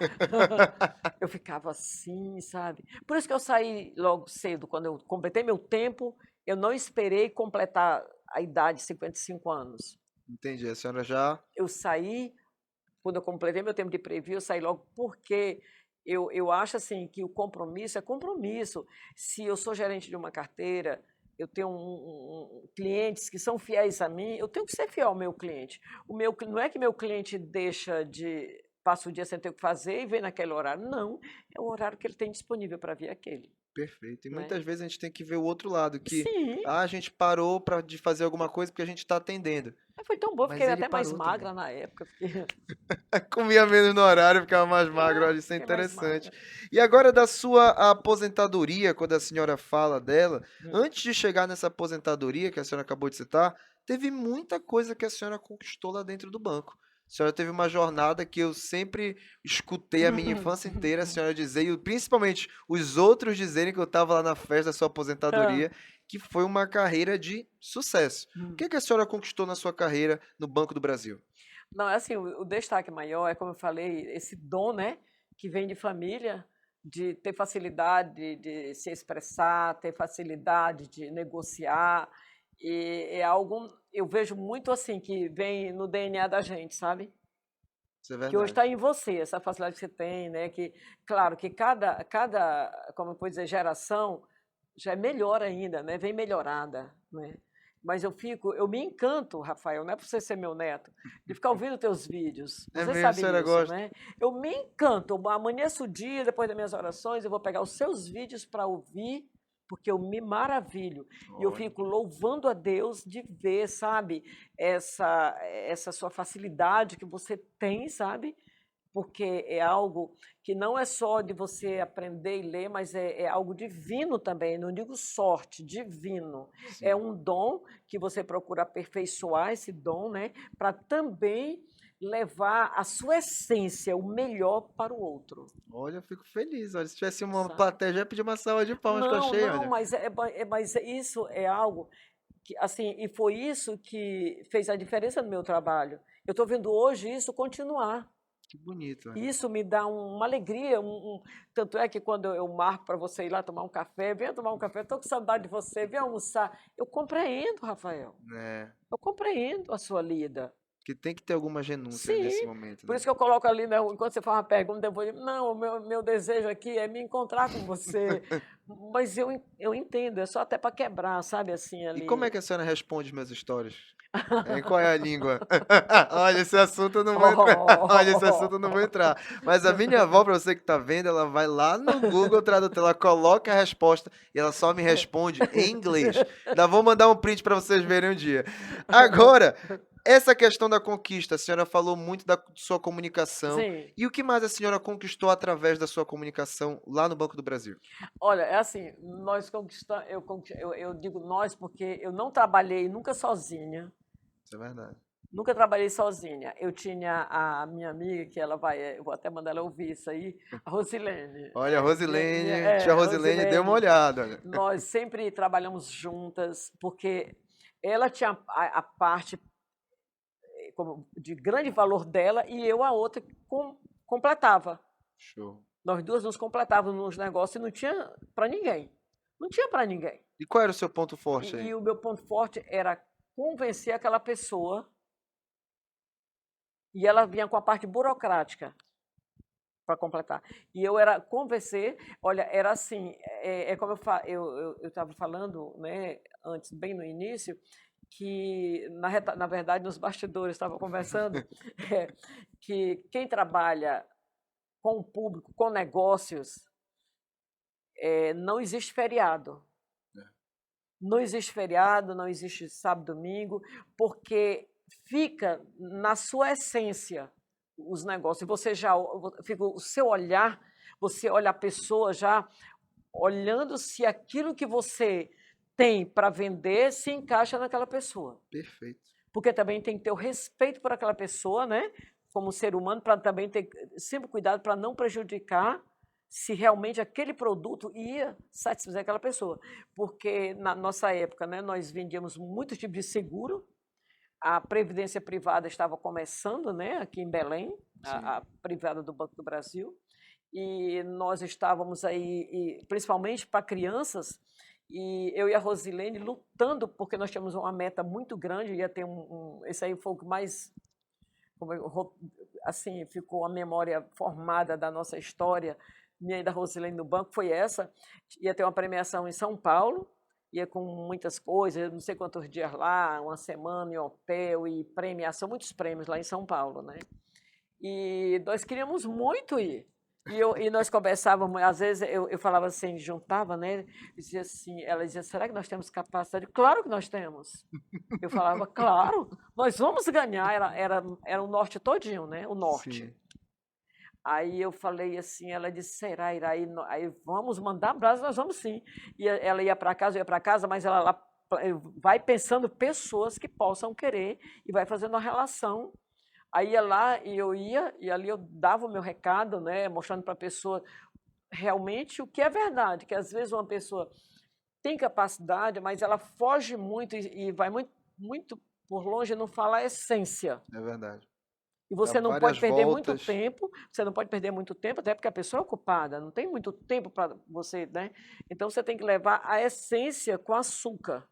Eu ficava assim, sabe? Por isso que eu saí logo cedo, quando eu completei meu tempo, eu não esperei completar a idade de 55 anos. Entendi, a senhora já. Eu saí, quando eu completei meu tempo de preview, eu saí logo porque eu acho assim que o compromisso é compromisso. Se eu sou gerente de uma carteira, eu tenho clientes que são fiéis a mim, eu tenho que ser fiel ao meu cliente. Não é que meu cliente passa o dia sem ter o que fazer e vem naquele horário. Não, é o horário que ele tem disponível para vir aquele, Perfeito. E né? muitas vezes a gente tem que ver o outro lado, que Sim, a gente parou de fazer alguma coisa porque a gente está atendendo. mas foi tão bom, Mas fiquei ele até mais parou também. magra na época, fiquei, Comia menos no horário, ficava mais magro. Olha, isso é fiquei mais interessante. magra. E agora da sua aposentadoria, quando a senhora fala dela, Hum. antes de chegar nessa aposentadoria que a senhora acabou de citar, teve muita coisa que a senhora conquistou lá dentro do banco. A senhora teve uma jornada que eu sempre escutei a minha infância inteira a senhora dizer, e principalmente os outros dizerem que eu estava lá na festa da sua Ah, aposentadoria, que foi uma carreira de sucesso. O hum. que que a senhora conquistou na sua carreira no Banco do Brasil? Não, é assim, o destaque maior é, como eu falei, esse dom, né, que vem de família, de ter facilidade de se expressar, ter facilidade de negociar, e é algo, eu vejo muito assim, que vem no DNA da gente, sabe? Isso é Que hoje verdade. está em você, essa facilidade que você tem, né? Que, claro, que como eu posso dizer, geração já é melhor ainda, né? Vem melhorada, né? Mas eu me encanto, Rafael, não é por você ser meu neto, de ficar ouvindo teus vídeos. É Você mesmo, a sabe senhora isso, gosta? né? Eu me encanto. Eu amanheço o dia, depois das minhas orações, eu vou pegar os seus vídeos para ouvir, porque eu me maravilho. E eu Olha, fico louvando a Deus de ver, sabe, essa sua facilidade que você tem, sabe? Porque é algo que não é só de você aprender e ler, mas é algo divino também, não digo sorte, divino. É sim. um dom que você procura aperfeiçoar esse dom, né, para também levar a sua essência, o melhor para o outro, Olha, eu fico feliz. Olha, se tivesse uma sabe? plateia, já ia pedir uma salva de palmas que eu Não, achei, não, olha. mas isso é algo que, assim, e foi isso que fez a diferença no meu trabalho. Eu estou vendo hoje isso continuar. Que bonito, olha. Isso me dá uma alegria, tanto é que quando eu marco para você ir lá tomar um café, venha tomar um café, estou com saudade de você, venha almoçar. Eu compreendo, Rafael, Né? eu compreendo a sua lida. Que tem que ter algumas renúncias nesse Sim, momento, por né? isso que eu coloco ali, né, enquanto você faz uma pergunta, eu vou dizer, não, o meu desejo aqui é me encontrar com você. Mas eu entendo, é só até para quebrar, sabe, assim, E como é ali. que a senhora responde meus stories? Hein, qual é a língua? Olha, esse assunto eu não vou entrar. Olha, esse assunto eu não vou entrar. Mas a minha avó, para você que tá vendo, ela vai lá no Google Tradutor, ela coloca a resposta e ela só me responde em inglês. Ainda vou mandar um print para vocês verem um dia. Agora, essa questão da conquista, a senhora falou muito da sua comunicação. Sim. E o que mais a senhora conquistou através da sua comunicação lá no Banco do Brasil? Olha, é assim, nós conquistamos, eu digo nós porque eu não trabalhei nunca sozinha, Isso é verdade. nunca trabalhei sozinha. Eu tinha a minha amiga, que ela vai, eu vou até mandar ela ouvir isso aí, a Rosilene. Olha, a Rosilene, tia É, Rosilene, dê uma Rosilene, olhada. Olha. nós sempre trabalhamos juntas, porque ela tinha a parte de grande valor dela e eu a outra completava. Show. Nós duas nos completávamos nos negócios e não tinha para ninguém. Não tinha para ninguém. E qual era o seu ponto forte aí? E o meu ponto forte era convencer aquela pessoa e ela vinha com a parte burocrática para completar. E eu era convencer, olha, era assim, como eu estava falando, né, antes, bem no início, que, na verdade, nos bastidores, estava conversando, que quem trabalha com o público, com negócios, não existe feriado. Não existe feriado, não existe sábado, domingo, porque fica na sua essência os negócios. Você já fica o seu olhar, você olha a pessoa já olhando se aquilo que você tem para vender se encaixa naquela pessoa. Perfeito. Porque também tem que ter o respeito por aquela pessoa, né? Como ser humano, para também ter sempre cuidado para não prejudicar se realmente aquele produto ia satisfazer aquela pessoa. Porque na nossa época, né, nós vendíamos muitos tipos de seguro, a previdência privada estava começando, né, aqui em Belém, a privada do Banco do Brasil, e nós estávamos aí, principalmente para crianças, e eu e a Rosilene lutando, porque nós tínhamos uma meta muito grande, ia ter esse aí foi o que mais, assim, ficou a memória formada da nossa história, minha e da Rosilene no banco, foi essa, ia ter uma premiação em São Paulo, ia com muitas coisas, não sei quantos dias lá, uma semana em hotel e premiação, muitos prêmios lá em São Paulo, né? E nós queríamos muito ir. E nós conversávamos, às vezes eu falava assim, juntava, né? Dizia assim, ela dizia, será que nós temos capacidade? Claro que nós temos. Eu falava, claro, nós vamos ganhar. Era o norte todinho, né? O norte. Sim. Aí eu falei assim, ela disse, será, Iraí? Aí vamos mandar abraço, nós vamos sim. E ela ia para casa, eu ia para casa, mas ela lá vai pensando pessoas que possam querer e vai fazendo uma relação. Aí ia lá e eu ia, e ali eu dava o meu recado, né, mostrando para a pessoa realmente o que é verdade, que às vezes uma pessoa tem capacidade, mas ela foge muito e vai muito, muito por longe e não fala a essência. É verdade. E você Dá não várias pode perder muito voltas. tempo, você não pode perder muito tempo, até porque a pessoa é ocupada, não tem muito tempo para você, né? Então você tem que levar a essência com açúcar,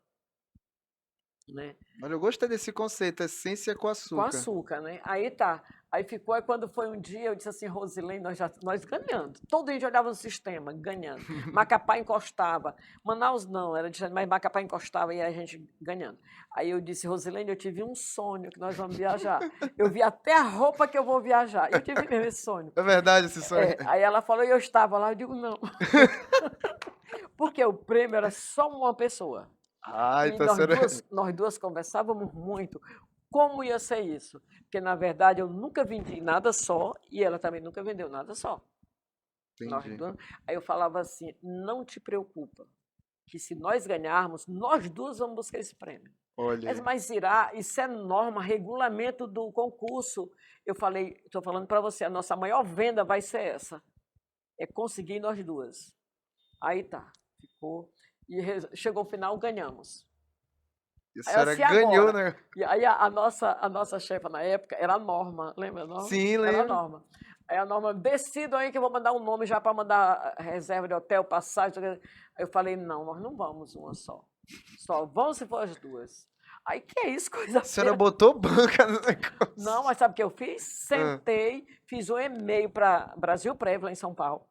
né? Olha, eu gostei desse conceito, essência com Com açúcar. açúcar, né? Aí tá. Aí ficou, aí quando foi um dia, eu disse assim, Rosilene, nós ganhando. Todo dia a gente olhava no sistema, ganhando. Macapá encostava. Manaus não, era distante, mas Macapá encostava e a gente ganhando. Aí eu disse, Rosilene, eu tive um sonho que nós vamos viajar. Eu vi até a roupa que eu vou viajar. Eu tive mesmo esse sonho. É verdade esse sonho? Aí ela falou, e eu estava lá, eu digo, não. Porque o prêmio era só uma pessoa. Ah, E então a senhora... nós duas conversávamos muito. Como ia ser isso? Porque, na verdade, eu nunca vendi nada só e ela também nunca vendeu nada só. Nós Entendi. duas, aí eu falava assim, não te preocupa, que se nós ganharmos, nós duas vamos buscar esse prêmio. Olha aí. Mas isso é norma, regulamento do concurso. Eu falei, estou falando para você, a nossa maior venda vai ser essa. É conseguir nós duas. Aí tá, ficou. E chegou o final, ganhamos. E a Aí senhora assim, ganhou, agora. né? E aí a nossa chefa na época era a Norma, lembra a Norma? Sim, Era a lembro. Norma. Aí a Norma, decidam aí que eu vou mandar um nome já para mandar reserva de hotel, passagem. Aí eu falei, não, nós não vamos uma só. Só vamos se for as duas. Aí, que é isso, coisa A senhora feia. botou banca no negócio. Não, mas sabe o que eu fiz? Hã. Sentei, fiz um e-mail para Brasil Prev, lá em São Paulo.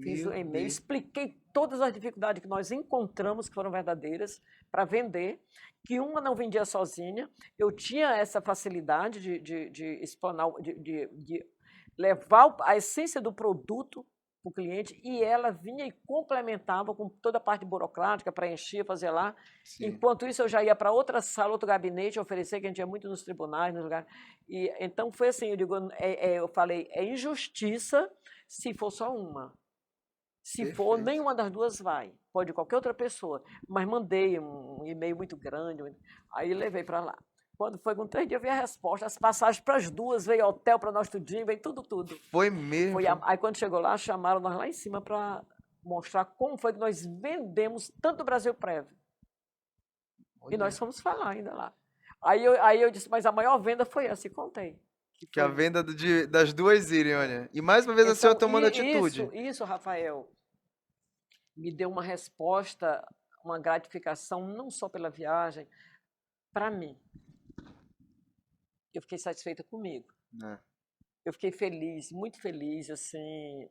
Fiz um Meu e-mail, Deus. expliquei todas as dificuldades que nós encontramos, que foram verdadeiras, para vender, que uma não vendia sozinha. Eu tinha essa facilidade de explanar, de levar a essência do produto para o cliente, e ela vinha e complementava com toda a parte burocrática, preenchia, fazia lá. Sim. Enquanto isso, eu já ia para outra sala, outro gabinete, oferecer, que a gente ia muito nos tribunais, nos lugares. E, então, foi assim, eu digo, eu falei, é injustiça se for só uma. Se for, Perfeito. nenhuma das duas vai. Pode qualquer outra pessoa. Mas mandei um e-mail muito grande, aí levei para lá. Quando foi com 3 dias, eu vi a resposta, as passagens para as duas, veio hotel para nós tudinho, veio tudo, tudo. Foi mesmo? Aí quando chegou lá, chamaram nós lá em cima para mostrar como foi que nós vendemos tanto o Brasil Prev. E nós fomos falar ainda lá. Aí eu disse, mas a maior venda foi essa, e contei. Que a venda das duas irem, olha. E mais uma vez a senhora Então, tomando atitude. isso, Rafael, me deu uma resposta, uma gratificação, não só pela viagem, para mim. Eu fiquei satisfeita comigo. É. Eu fiquei feliz, muito feliz, assim,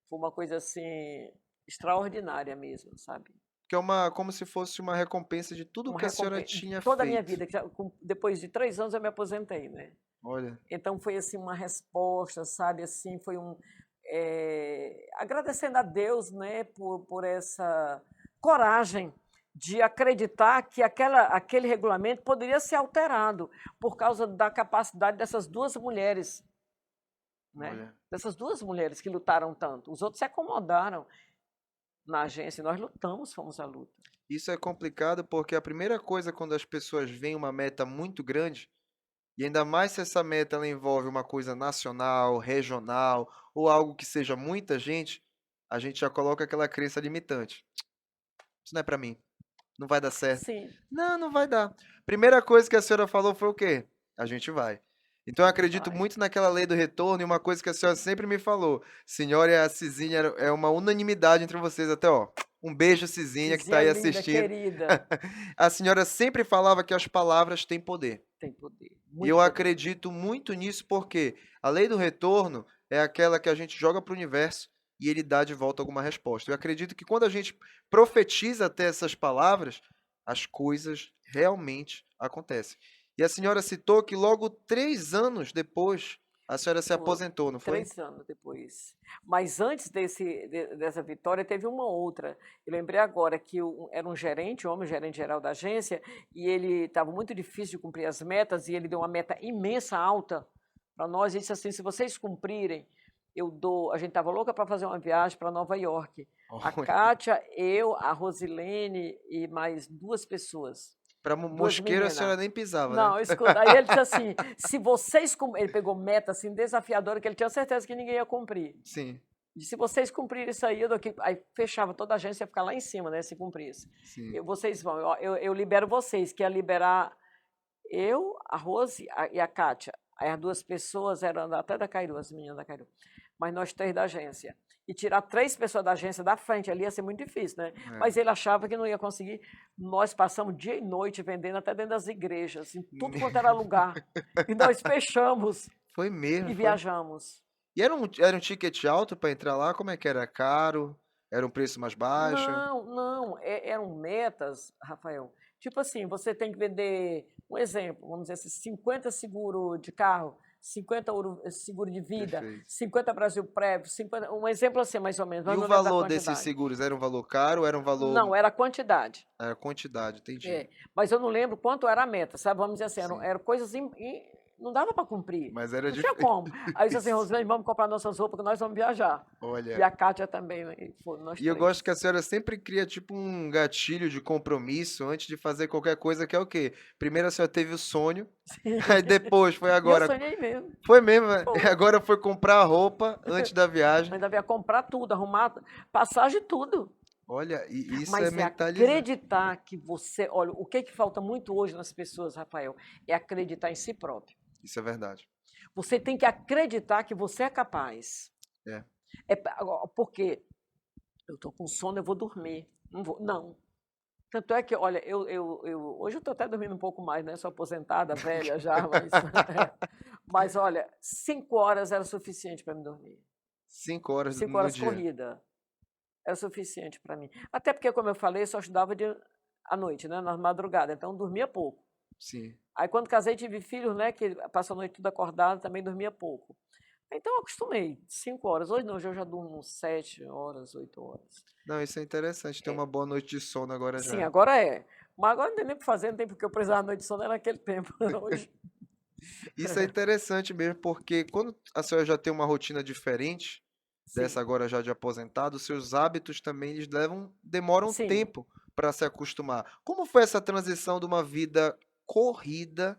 foi uma coisa, assim, extraordinária mesmo, sabe? Que é como se fosse uma recompensa de tudo Uma que a senhora recompensa, tinha toda a minha feito. vida, depois de 3 anos eu me aposentei, né? Olha, Então foi assim uma resposta, sabe, assim, foi agradecendo a Deus, né, por essa coragem de acreditar que aquele regulamento poderia ser alterado por causa da capacidade dessas 2 mulheres, né? olha. Dessas 2 mulheres que lutaram tanto. Os outros se acomodaram na agência, nós lutamos, fomos à luta. Isso é complicado porque a primeira coisa quando as pessoas veem uma meta muito grande, e ainda mais se essa meta ela envolve uma coisa nacional, regional, ou algo que seja muita gente, a gente já coloca aquela crença limitante. Isso não é pra mim. Não vai dar certo. Sim, Não, não vai dar. Primeira coisa que a senhora falou foi o quê? A gente vai. Então eu a gente acredito vai. muito naquela lei do retorno e uma coisa que a senhora sempre me falou. Senhora e a Cizinha é uma unanimidade entre vocês até, ó. Um beijo, Cizinha, que está Cizinha aí linda, assistindo. querida, A senhora sempre falava que as palavras têm poder. tem poder, E muito eu poder. acredito muito nisso porque a lei do retorno é aquela que a gente joga para o universo e ele dá de volta alguma resposta. Eu acredito que quando a gente profetiza até essas palavras, as coisas realmente acontecem. E a senhora citou que logo 3 anos depois a senhora se Foi aposentou, não foi? 3 anos depois. Mas antes dessa vitória, teve uma outra. Eu lembrei agora que era um gerente, um homem, gerente geral da agência, e ele estava muito difícil de cumprir as metas, e ele deu uma meta imensa, alta, para nós, e disse assim, se vocês cumprirem, eu dou... A gente estava louca para fazer uma viagem para Nova York. A Olha, Kátia, eu, a Rosilene e mais 2 pessoas. para 2 Mosqueiro a meninas. senhora nem pisava, né? Não, escuta, aí ele disse assim, se vocês, ele pegou meta assim desafiadora que ele tinha certeza que ninguém ia cumprir. Sim, E se vocês cumprirem isso aí, eu dou aqui, aí fechava toda a agência, ia ficar lá em cima, né, se cumprisse. sim. Vocês vão, eu libero vocês, que ia liberar eu, a Rose e a Kátia. Aí as 2 pessoas eram até da Cairu, as meninas da Cairu, mas nós 3 da agência. E tirar 3 pessoas da agência da frente ali ia ser muito difícil, né? É. Mas ele achava que não ia conseguir. Nós passamos dia e noite vendendo até dentro das igrejas, em tudo quanto era lugar. E nós fechamos Foi mesmo, e foi. viajamos. E era um ticket alto para entrar lá? Como é que era? Caro? Era um preço mais baixo? Não, não, eram metas, Rafael. Tipo assim, você tem que vender, um exemplo, vamos dizer assim, 50 seguro de carro, 50 seguro de vida, Perfeito. 50 Brasil Prev, 50, um exemplo assim mais ou menos, E mas o não lembro da valor desses quantidade. seguros era um valor caro ou era um valor. Não, era a quantidade. Era quantidade, entendi. Mas eu não lembro quanto era a meta, sabe? Vamos dizer assim, Sim. eram coisas não dava para cumprir. Mas era Não tinha difícil. como. Aí eu disse assim, Rosilene, vamos comprar nossas roupas que nós vamos viajar. E Olha. a Kátia também, né? Nós E eu 3. gosto que a senhora sempre cria tipo um gatilho de compromisso antes de fazer qualquer coisa, que é o quê? Primeiro a senhora teve o sonho, aí depois foi E eu agora. sonhei mesmo. Foi mesmo, né? Foi. Agora foi comprar a roupa antes da viagem. Ainda ia comprar tudo, arrumar passagem, tudo. Olha, e isso é Mas é mentalizar. acreditar que você... Olha, o que falta muito hoje nas pessoas, Rafael, é acreditar em si próprio. Isso é verdade. Você tem que acreditar que você é capaz. É. Porque eu estou com sono, eu vou dormir. Não vou. Não. Tanto é que, olha, hoje eu estou até dormindo um pouco mais, né? Sou aposentada, velha já, mas, mas olha, 5 horas era suficiente para me dormir. 5 horas Cinco no horas dia. corrida era suficiente para mim. Até porque, como eu falei, eu só estudava à noite, né? Na madrugada, então dormia pouco. Sim. Aí quando casei tive filhos, né? Que passou a noite tudo acordado, também dormia pouco. Então eu acostumei, 5 horas. Hoje não, hoje eu já durmo 7 horas, 8 horas. Não, isso é interessante, ter uma boa noite de sono agora Sim, já. agora é. Mas agora não tem nem o que fazer, não tem porque eu precisava da noite de sono era naquele tempo. Hoje. Isso é interessante mesmo, porque quando a senhora já tem uma rotina diferente, dessa Sim, agora já de aposentado, seus hábitos também eles demoram sim, tempo para se acostumar. Como foi essa transição de uma vida corrida,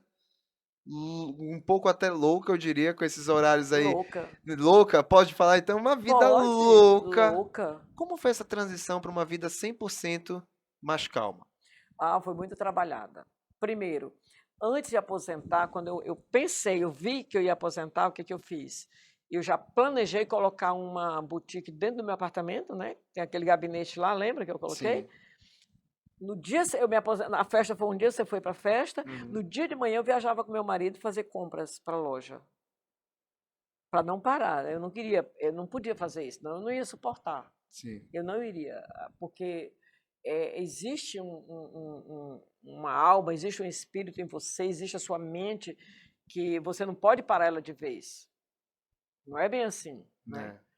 um pouco até louca, eu diria, com esses horários aí, louca. louca, pode falar então, uma vida Pode, louca. louca. Como foi essa transição para uma vida 100% mais calma? Ah, foi muito trabalhada. Primeiro, antes de aposentar, quando eu pensei, eu vi que eu ia aposentar, o que, que eu fiz? Eu já planejei colocar uma boutique dentro do meu apartamento, né? Tem aquele gabinete lá, lembra que eu coloquei? Sim. No dia eu me aposentei, a festa foi um dia, você foi para a festa. Uhum. No dia de manhã eu viajava com meu marido fazer compras para a loja, para não parar. Eu não queria, eu não podia fazer isso, não, eu não ia suportar. Sim. Eu não iria, porque existe uma alma, existe um espírito em você, existe a sua mente que você não pode parar ela de vez. Não é bem assim, né? É.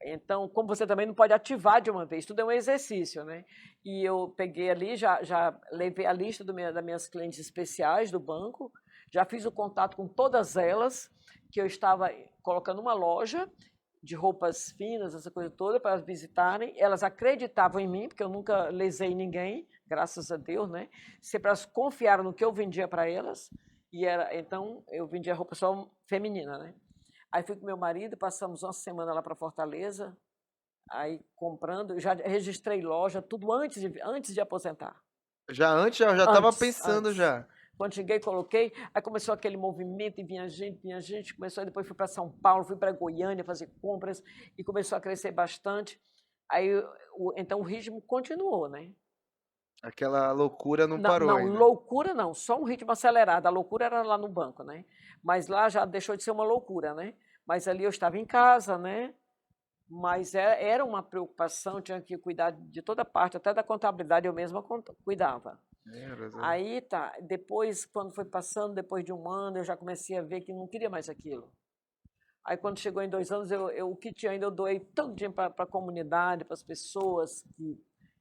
Então, como você também não pode ativar de uma vez, tudo é um exercício, né? E eu peguei ali, já levei a lista das minhas clientes especiais do banco, já fiz o contato com todas elas, que eu estava colocando uma loja de roupas finas, essa coisa toda, para elas visitarem. Elas acreditavam em mim, porque eu nunca lesei ninguém, graças a Deus, né? Sempre elas confiaram no que eu vendia para elas, então eu vendia roupa só feminina, né? Aí fui com meu marido, passamos uma semana lá para Fortaleza, aí comprando, já registrei loja, tudo antes de aposentar. Já estava Antes, pensando antes. já. Quando cheguei, coloquei, aí começou aquele movimento e vinha gente, começou, depois fui para São Paulo, fui para Goiânia fazer compras e começou a crescer bastante. Aí, então o ritmo continuou, né? Aquela loucura não Não, parou não, ainda. loucura não, só um ritmo acelerado. A loucura era lá no banco, né? Mas lá já deixou de ser uma loucura, né? Mas ali eu estava em casa, né? Mas era uma preocupação, tinha que cuidar de toda parte, até da contabilidade eu mesma cuidava. Era. Aí tá, depois, quando foi passando, depois de um ano, eu já comecei a ver que não queria mais aquilo. Aí quando chegou em 2 anos, o que tinha ainda eu doei todo dinheiro para a comunidade, para as pessoas,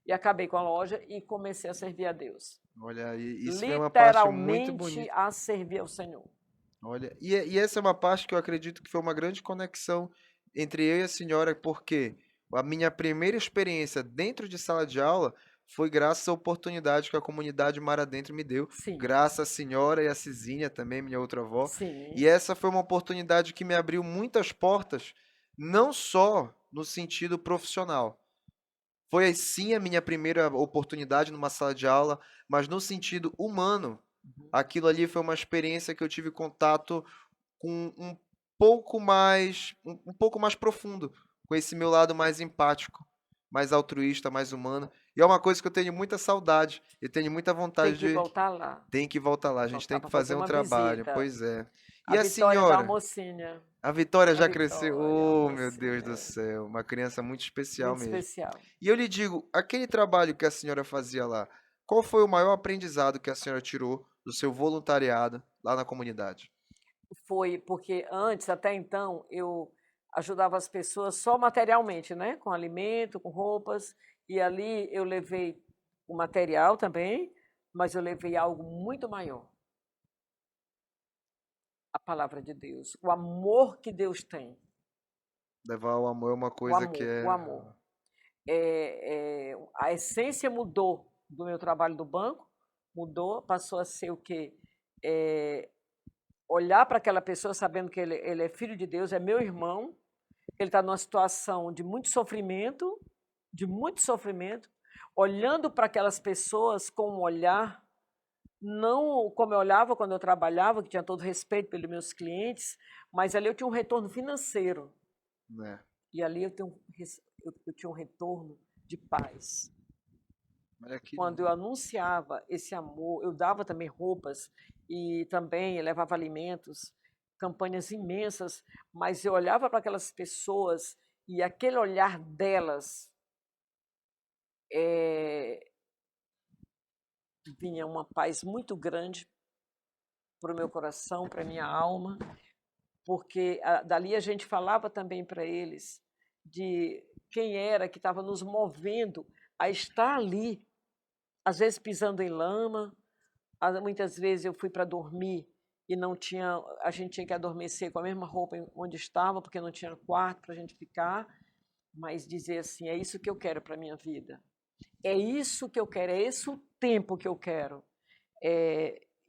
e acabei com a loja e comecei a servir a Deus. Olha, isso é uma parte muito Literalmente bonita. a servir ao Senhor. Olha, e essa é uma parte que eu acredito que foi uma grande conexão entre eu e a senhora, porque a minha primeira experiência dentro de sala de aula foi graças à oportunidade que a comunidade Mar Adentro me deu, Sim, graças à senhora e à Cizinha também, minha outra avó. E sim, essa foi uma oportunidade que me abriu muitas portas, não só no sentido profissional. Foi sim a minha primeira oportunidade numa sala de aula, mas no sentido humano, aquilo ali foi uma experiência que eu tive contato com um pouco mais profundo, com esse meu lado mais empático, mais altruísta, mais humano. E é uma coisa que eu tenho muita saudade e tenho muita tem vontade que de voltar lá, tem que voltar lá, a gente tem voltar que para fazer fazer um uma trabalho, visita. pois é. A E a Vitória da senhora? mocinha, A Vitória a já cresceu. Vitória, a Oh, meu Deus mocinha, do céu, uma criança muito especial muito mesmo. especial. E eu lhe digo, aquele trabalho que a senhora fazia lá, qual foi o maior aprendizado que a senhora tirou do seu voluntariado lá na comunidade? Foi porque antes, até então, eu ajudava as pessoas só materialmente, né? Com alimento, com roupas, e ali eu levei o material também, mas eu levei algo muito maior, a palavra de Deus, o amor que Deus tem, Levar o amor é uma o coisa que amor, o é. amor. A essência mudou do meu trabalho do banco, mudou, passou a ser o quê? É, olhar para aquela pessoa sabendo que ele é filho de Deus, é meu irmão, ele está numa situação de muito sofrimento, olhando para aquelas pessoas com um olhar, não como eu olhava quando eu trabalhava, que tinha todo respeito pelos meus clientes, mas ali eu tinha um retorno financeiro. Né? E ali eu tinha um retorno de paz. Olha que Quando lindo. eu anunciava esse amor, eu dava também roupas e também levava alimentos, campanhas imensas, mas eu olhava para aquelas pessoas e aquele olhar delas vinha uma paz muito grande para o meu coração, para a minha alma, porque dali a gente falava também para eles de quem era que estava nos movendo a estar ali, às vezes pisando em lama, muitas vezes eu fui para dormir e não tinha, a gente tinha que adormecer com a mesma roupa onde estava, porque não tinha quarto para a gente ficar, mas dizer assim, é isso que eu quero para a minha vida, é isso que eu quero, é esse o tempo que eu quero.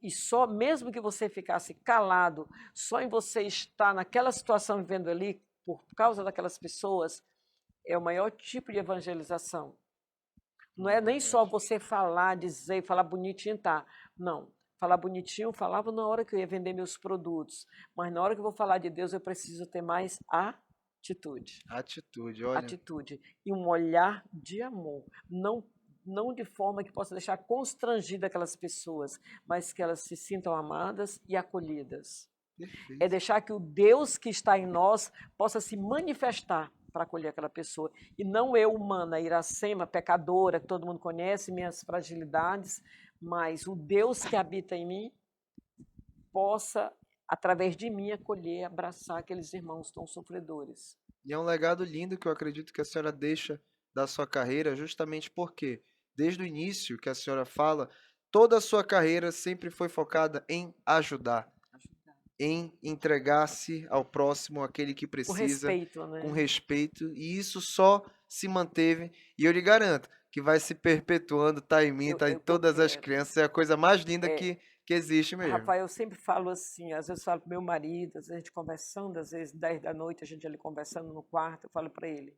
E só mesmo que você ficasse calado, só em você estar naquela situação vivendo ali, por causa daquelas pessoas, é o maior tipo de evangelização. Não É é nem só verdade. você falar, dizer, falar bonitinho, tá. Não. Falar bonitinho, eu falava na hora que eu ia vender meus produtos. Mas na hora que eu vou falar de Deus, eu preciso ter mais atitude. Atitude, olha. Atitude. E um olhar de amor. Não de forma que possa deixar constrangida aquelas pessoas, mas que elas se sintam amadas e acolhidas. É Perfeito. deixar que o Deus que está em nós possa se manifestar para acolher aquela pessoa. E não eu, humana, Iracema, pecadora, que todo mundo conhece, minhas fragilidades, mas o Deus que habita em mim possa, através de mim, acolher, abraçar aqueles irmãos tão sofredores. E é um legado lindo que eu acredito que a senhora deixa da sua carreira, justamente porque, desde o início que a senhora fala, toda a sua carreira sempre foi focada em ajudar, Ajudar. em entregar-se ao próximo, aquele que O precisa, respeito, com né? respeito, e isso só se manteve, e eu lhe garanto que vai se perpetuando, tá em mim, tá É em o que eu todas as quero. crianças, é a coisa mais linda É, que existe mesmo. Rafael, eu sempre falo assim, às vezes falo para meu marido, às vezes a gente conversando, às vezes 10 da noite, a gente ali conversando no quarto, eu falo para ele,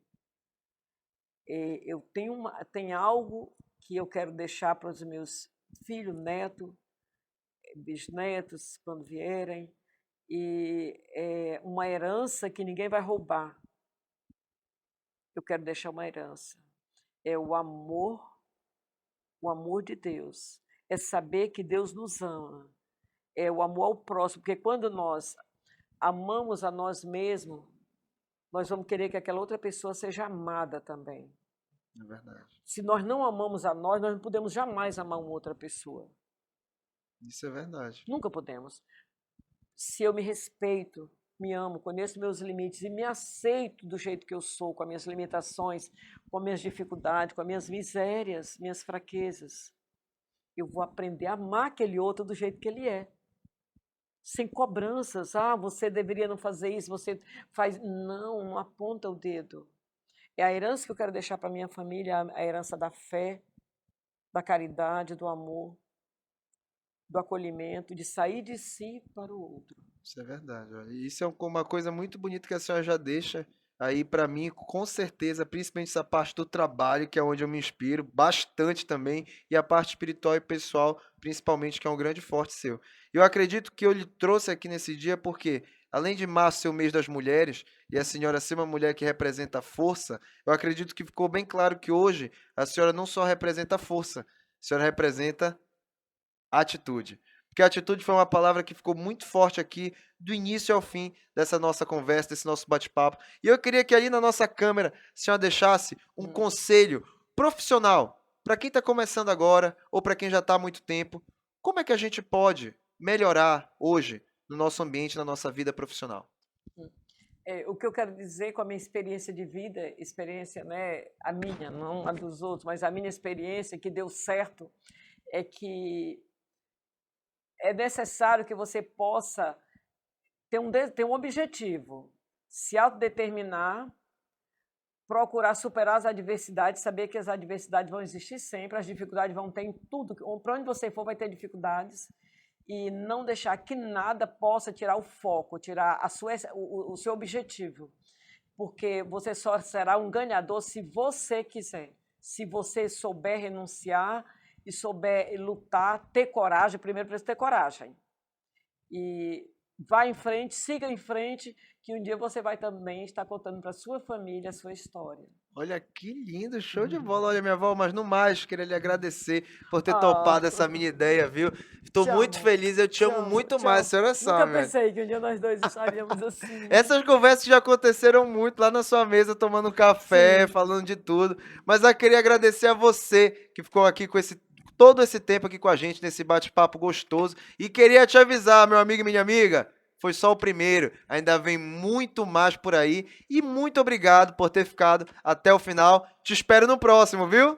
eu tenho algo que eu quero deixar para os meus filhos, netos, bisnetos, quando vierem, e é uma herança que ninguém vai roubar. Eu quero deixar uma herança. É o amor de Deus. É saber que Deus nos ama. É o amor ao próximo, porque quando nós amamos a nós mesmos, nós vamos querer que aquela outra pessoa seja amada também. É verdade. Se nós não amamos a nós não podemos jamais amar uma outra pessoa. Isso é verdade. Nunca podemos. Se eu me respeito, me amo, conheço meus limites e me aceito do jeito que eu sou, com as minhas limitações, com as minhas dificuldades, com as minhas misérias, minhas fraquezas, eu vou aprender a amar aquele outro do jeito que ele é. Sem cobranças. Ah, você deveria não fazer isso, você faz. Não, não aponta o dedo. É a herança que eu quero deixar para minha família, a herança da fé, da caridade, do amor, do acolhimento, de sair de si para o outro. Isso é verdade. Olha. E isso é uma coisa muito bonita que a senhora já deixa aí para mim, com certeza, principalmente essa parte do trabalho, que é onde eu me inspiro bastante também, e a parte espiritual e pessoal, principalmente, que é um grande forte seu. Eu acredito que eu lhe trouxe aqui nesse dia porque, além de março ser o mês das mulheres, e a senhora ser uma mulher que representa força, eu acredito que ficou bem claro que hoje a senhora não só representa força, a senhora representa atitude. Porque atitude foi uma palavra que ficou muito forte aqui, do início ao fim dessa nossa conversa, desse nosso bate-papo. E eu queria que ali na nossa câmera a senhora deixasse um Hum. conselho profissional para quem está começando agora ou para quem já está há muito tempo. Como é que a gente pode melhorar hoje no nosso ambiente, na nossa vida profissional? O que eu quero dizer com a minha experiência de vida, experiência, né, a minha, não a dos outros, mas a minha experiência que deu certo, é que é necessário que você possa ter um objetivo, se autodeterminar, procurar superar as adversidades, saber que as adversidades vão existir sempre, as dificuldades vão ter em tudo, para onde você for vai ter dificuldades, e não deixar que nada possa tirar o foco, tirar o seu objetivo, porque você só será um ganhador se você quiser, se você souber renunciar e souber lutar, ter coragem, primeiro precisa ter coragem. E vá em frente, siga em frente, que um dia você vai também estar contando para sua família a sua história. Olha que lindo, show de bola. Olha, minha avó, mas no mais, queria lhe agradecer por ter Ah, topado essa minha ideia, viu? Estou te muito amo, feliz, eu te te amo amo, muito te mais, a amo. senhora Nunca sabe. pensei que um dia nós dois estaríamos assim. Essas conversas já aconteceram muito lá na sua mesa, tomando um café, Sim. falando de tudo. Mas eu queria agradecer a você que ficou aqui com todo esse tempo aqui com a gente, nesse bate-papo gostoso. E queria te avisar, meu amigo e minha amiga, foi só o primeiro. Ainda vem muito mais por aí. E muito obrigado por ter ficado até o final. Te espero no próximo, viu?